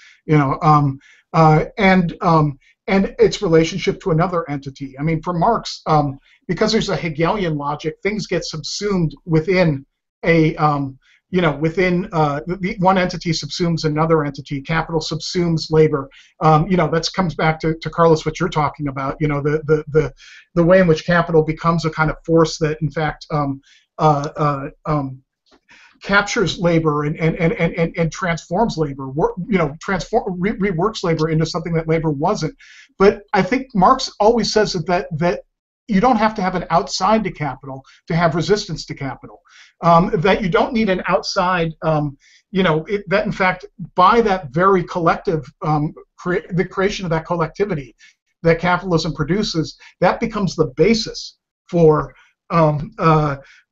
S1: its relationship to another entity. I mean, for Marx, because there's a Hegelian logic, things get subsumed within a, within the one entity subsumes another entity. Capital subsumes labor. That comes back to Carlos, what you're talking about. The way in which capital becomes a kind of force that, in fact, captures labor and transforms labor, reworks labor into something that labor wasn't. But I think Marx always says that you don't have to have an outside to capital to have resistance to capital. That you don't need an outside, that in fact, by that very collective, the creation of that collectivity that capitalism produces, that becomes the basis for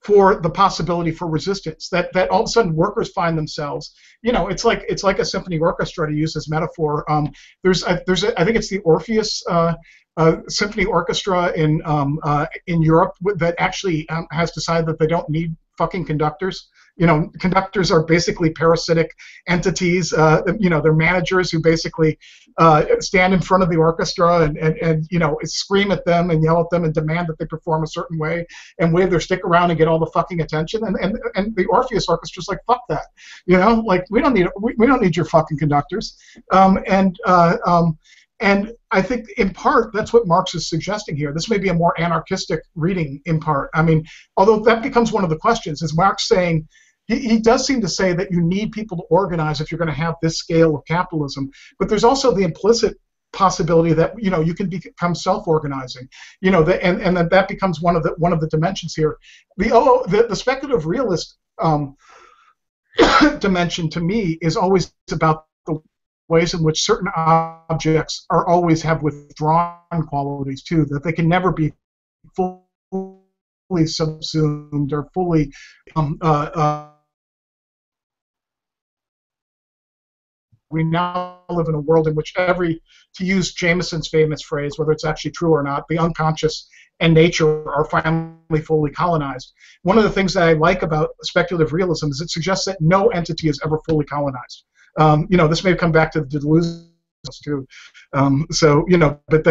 S1: the possibility for resistance. That all of a sudden workers find themselves, it's like a symphony orchestra, to use this metaphor. I think it's the Orpheus symphony orchestra in Europe that actually has decided that they don't need fucking conductors. Conductors are basically parasitic entities. They're managers who basically stand in front of the orchestra and scream at them and yell at them and demand that they perform a certain way and wave their stick around and get all the fucking attention. And the Orpheus orchestra's like, fuck that. We don't need your fucking conductors. And I think, in part, that's what Marx is suggesting here. This may be a more anarchistic reading, in part. I mean, although that becomes one of the questions. Is Marx saying, he does seem to say that you need people to organize if you're going to have this scale of capitalism. But there's also the implicit possibility that you can become self-organizing. And that becomes one of the dimensions here. The speculative realist dimension, to me, is always about the ways in which certain objects always have withdrawn qualities too, that they can never be fully subsumed or fully we now live in a world in which to use Jameson's famous phrase, whether it's actually true or not, the unconscious and nature are finally fully colonized. One of the things that I like about speculative realism is it suggests that no entity is ever fully colonized. This may come back to the delusions too. But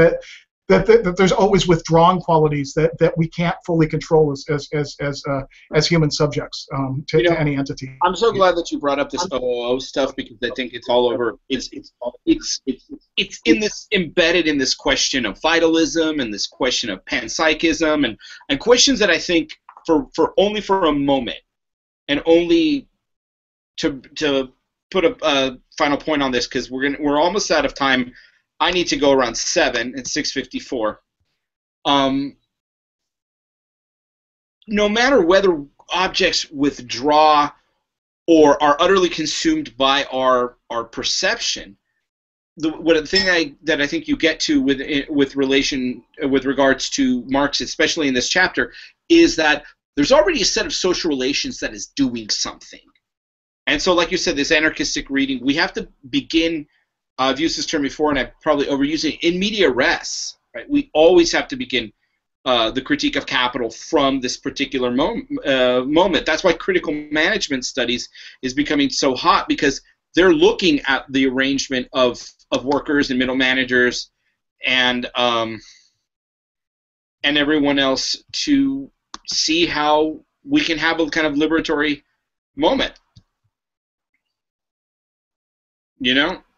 S1: that there's always withdrawn qualities that we can't fully control as human subjects to any entity.
S2: I'm so glad that you brought up this OOO stuff, because I think it's all over. It's embedded in this question of vitalism and this question of panpsychism and questions that I think for only for a moment, and only to put a final point on this, because we're almost out of time. I need to go around 7 at 6:54. No matter whether objects withdraw or are utterly consumed by our perception, the thing that I think you get to with regards to Marx, especially in this chapter, is that there's already a set of social relations that is doing something. And so, like you said, this anarchistic reading, we have to begin. I've used this term before, and I've probably overused it. In media res, right? We always have to begin the critique of capital from this particular moment. That's why critical management studies is becoming so hot, because they're looking at the arrangement of workers and middle managers and everyone else to see how we can have a kind of liberatory moment.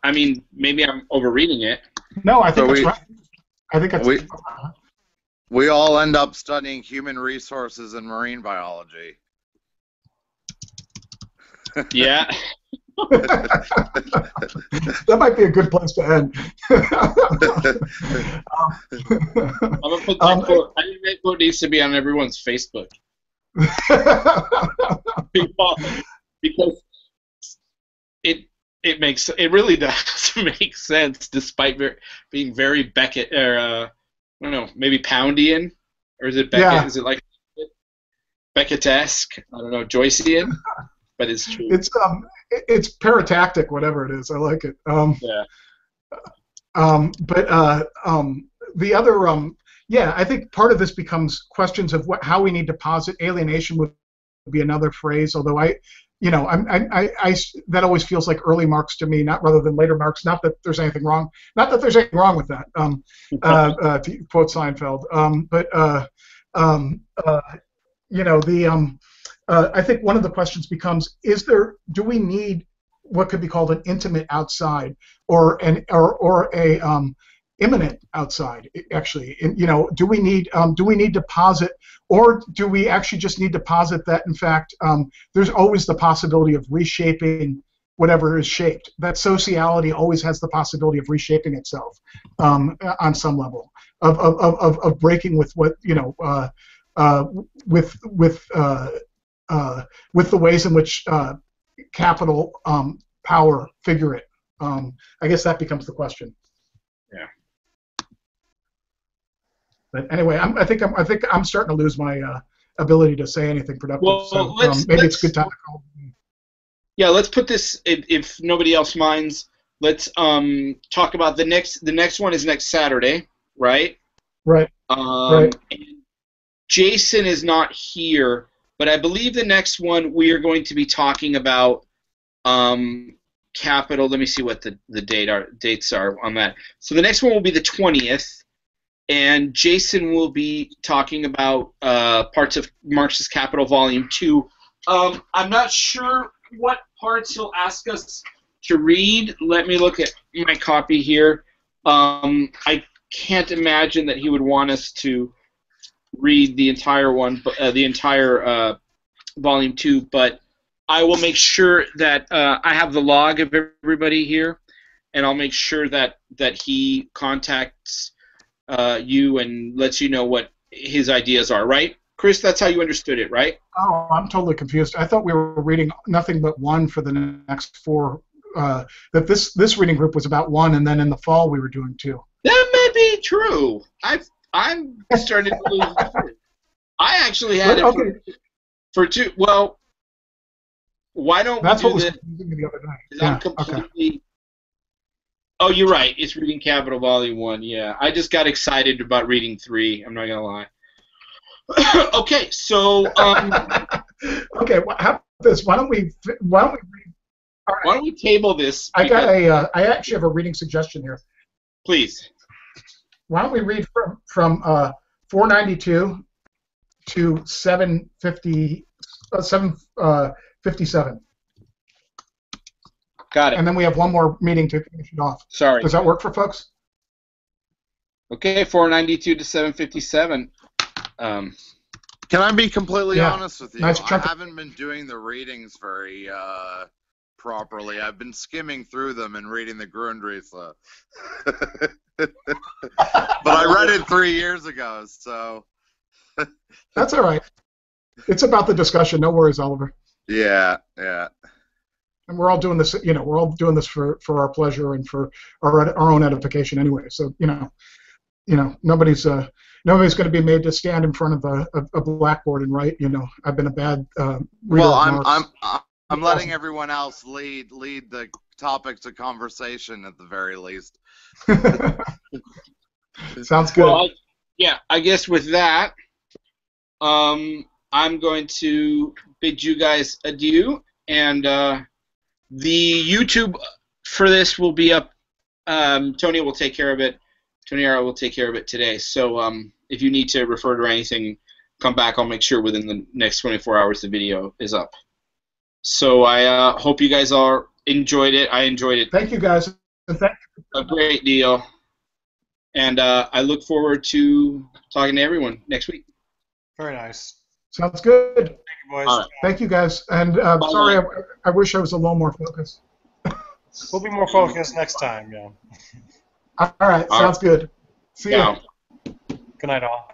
S2: I mean, maybe I'm overreading it.
S1: No, I think that's right. I think that's
S5: we all end up studying human resources and marine biology.
S2: Yeah.
S1: That might be a good place to end.
S2: I'm gonna put that quote. I think that quote needs to be on everyone's Facebook. Because it really does make sense, despite being very Beckett, or I don't know, maybe Poundian, or is it Beckett? Yeah. Is it like Beckett-esque? I don't know, Joycean, but it's true.
S1: It's paratactic, whatever it is. I like it.
S2: Yeah.
S1: The other, I think part of this becomes questions of how we need to posit. Alienation would be another phrase, although that always feels like early Marx to me, rather than later Marx. Not that there's anything wrong. Not that there's anything wrong with that. To quote Seinfeld. I think one of the questions becomes: do we need what could be called an intimate outside, or a immanent outside? Actually, do we need to posit, or do we actually just need to posit that in fact there's always the possibility of reshaping whatever is shaped? That sociality always has the possibility of reshaping itself on some level, of breaking with what with the ways in which capital power figure it. I guess that becomes the question.
S2: Yeah.
S1: But anyway, I think I'm starting to lose my ability to say anything productive.
S2: Well,
S1: maybe it's a good time to call.
S2: Yeah, let's put this. If nobody else minds, let's talk about the next one is next Saturday, right?
S1: Right.
S2: Right. Jason is not here, but I believe the next one we are going to be talking about capital. Let me see what the dates are on that. So the next one will be the 20th, and Jason will be talking about parts of Marx's Capital Volume 2. I'm not sure what parts he'll ask us to read. Let me look at my copy here. I can't imagine that he would want us to read the entire one, the entire Volume 2, but I will make sure that I have the log of everybody here, and I'll make sure that he contacts you and lets you know what his ideas are, right? Chris, that's how you understood it, right?
S1: Oh, I'm totally confused. I thought we were reading nothing but one for the next 4. That this reading group was about 1, and then in the fall we were doing 2.
S2: That may be true. I'm starting to lose. I actually had it for two. Well, why don't
S1: That's
S2: we
S1: what
S2: do
S1: was
S2: this?
S1: confusing me the other night.
S2: I'm
S1: Yeah,
S2: completely. Oh, you're right. It's reading Capital Volume 1. Yeah, I just got excited about reading 3. I'm not gonna lie. Okay, so
S1: okay. How about this? Why don't we read? All right.
S2: Why don't we table this?
S1: I actually have a reading suggestion here.
S2: Please.
S1: Why don't we read from 492 to 757?
S2: Got it.
S1: And then we have one more meeting to finish it off.
S2: Sorry.
S1: Does that work for folks?
S2: Okay, 492 to 757.
S5: Can I be completely honest with you?
S1: Nice
S5: I haven't been doing the readings very properly. I've been skimming through them and reading the Grundrisse. But I read it 3 years ago, so.
S1: That's all right. It's about the discussion. No worries, Oliver.
S5: Yeah.
S1: And we're all doing this. We're all doing this for our pleasure and for our own edification anyway. So nobody's going to be made to stand in front of a blackboard and write. I've been a bad reader.
S5: Well, I'm letting everyone else lead the topics of conversation at the very least.
S1: Sounds good.
S2: Well, I guess with that, I'm going to bid you guys adieu, and the YouTube for this will be up. Tony will take care of it. Tony Arrow will take care of it today. So if you need to refer to anything, come back. I'll make sure within the next 24 hours the video is up. So I hope you guys all enjoyed it. I enjoyed it.
S1: Thank you, guys.
S2: A great deal. And I look forward to talking to everyone next week.
S3: Very nice.
S1: Sounds good.
S3: Thank you, boys.
S2: All right.
S1: Thank you, guys. And sorry, I wish I was a little more focused.
S3: We'll be more focused next time, yeah.
S1: All right. Sounds good. See you.
S3: Good night, all.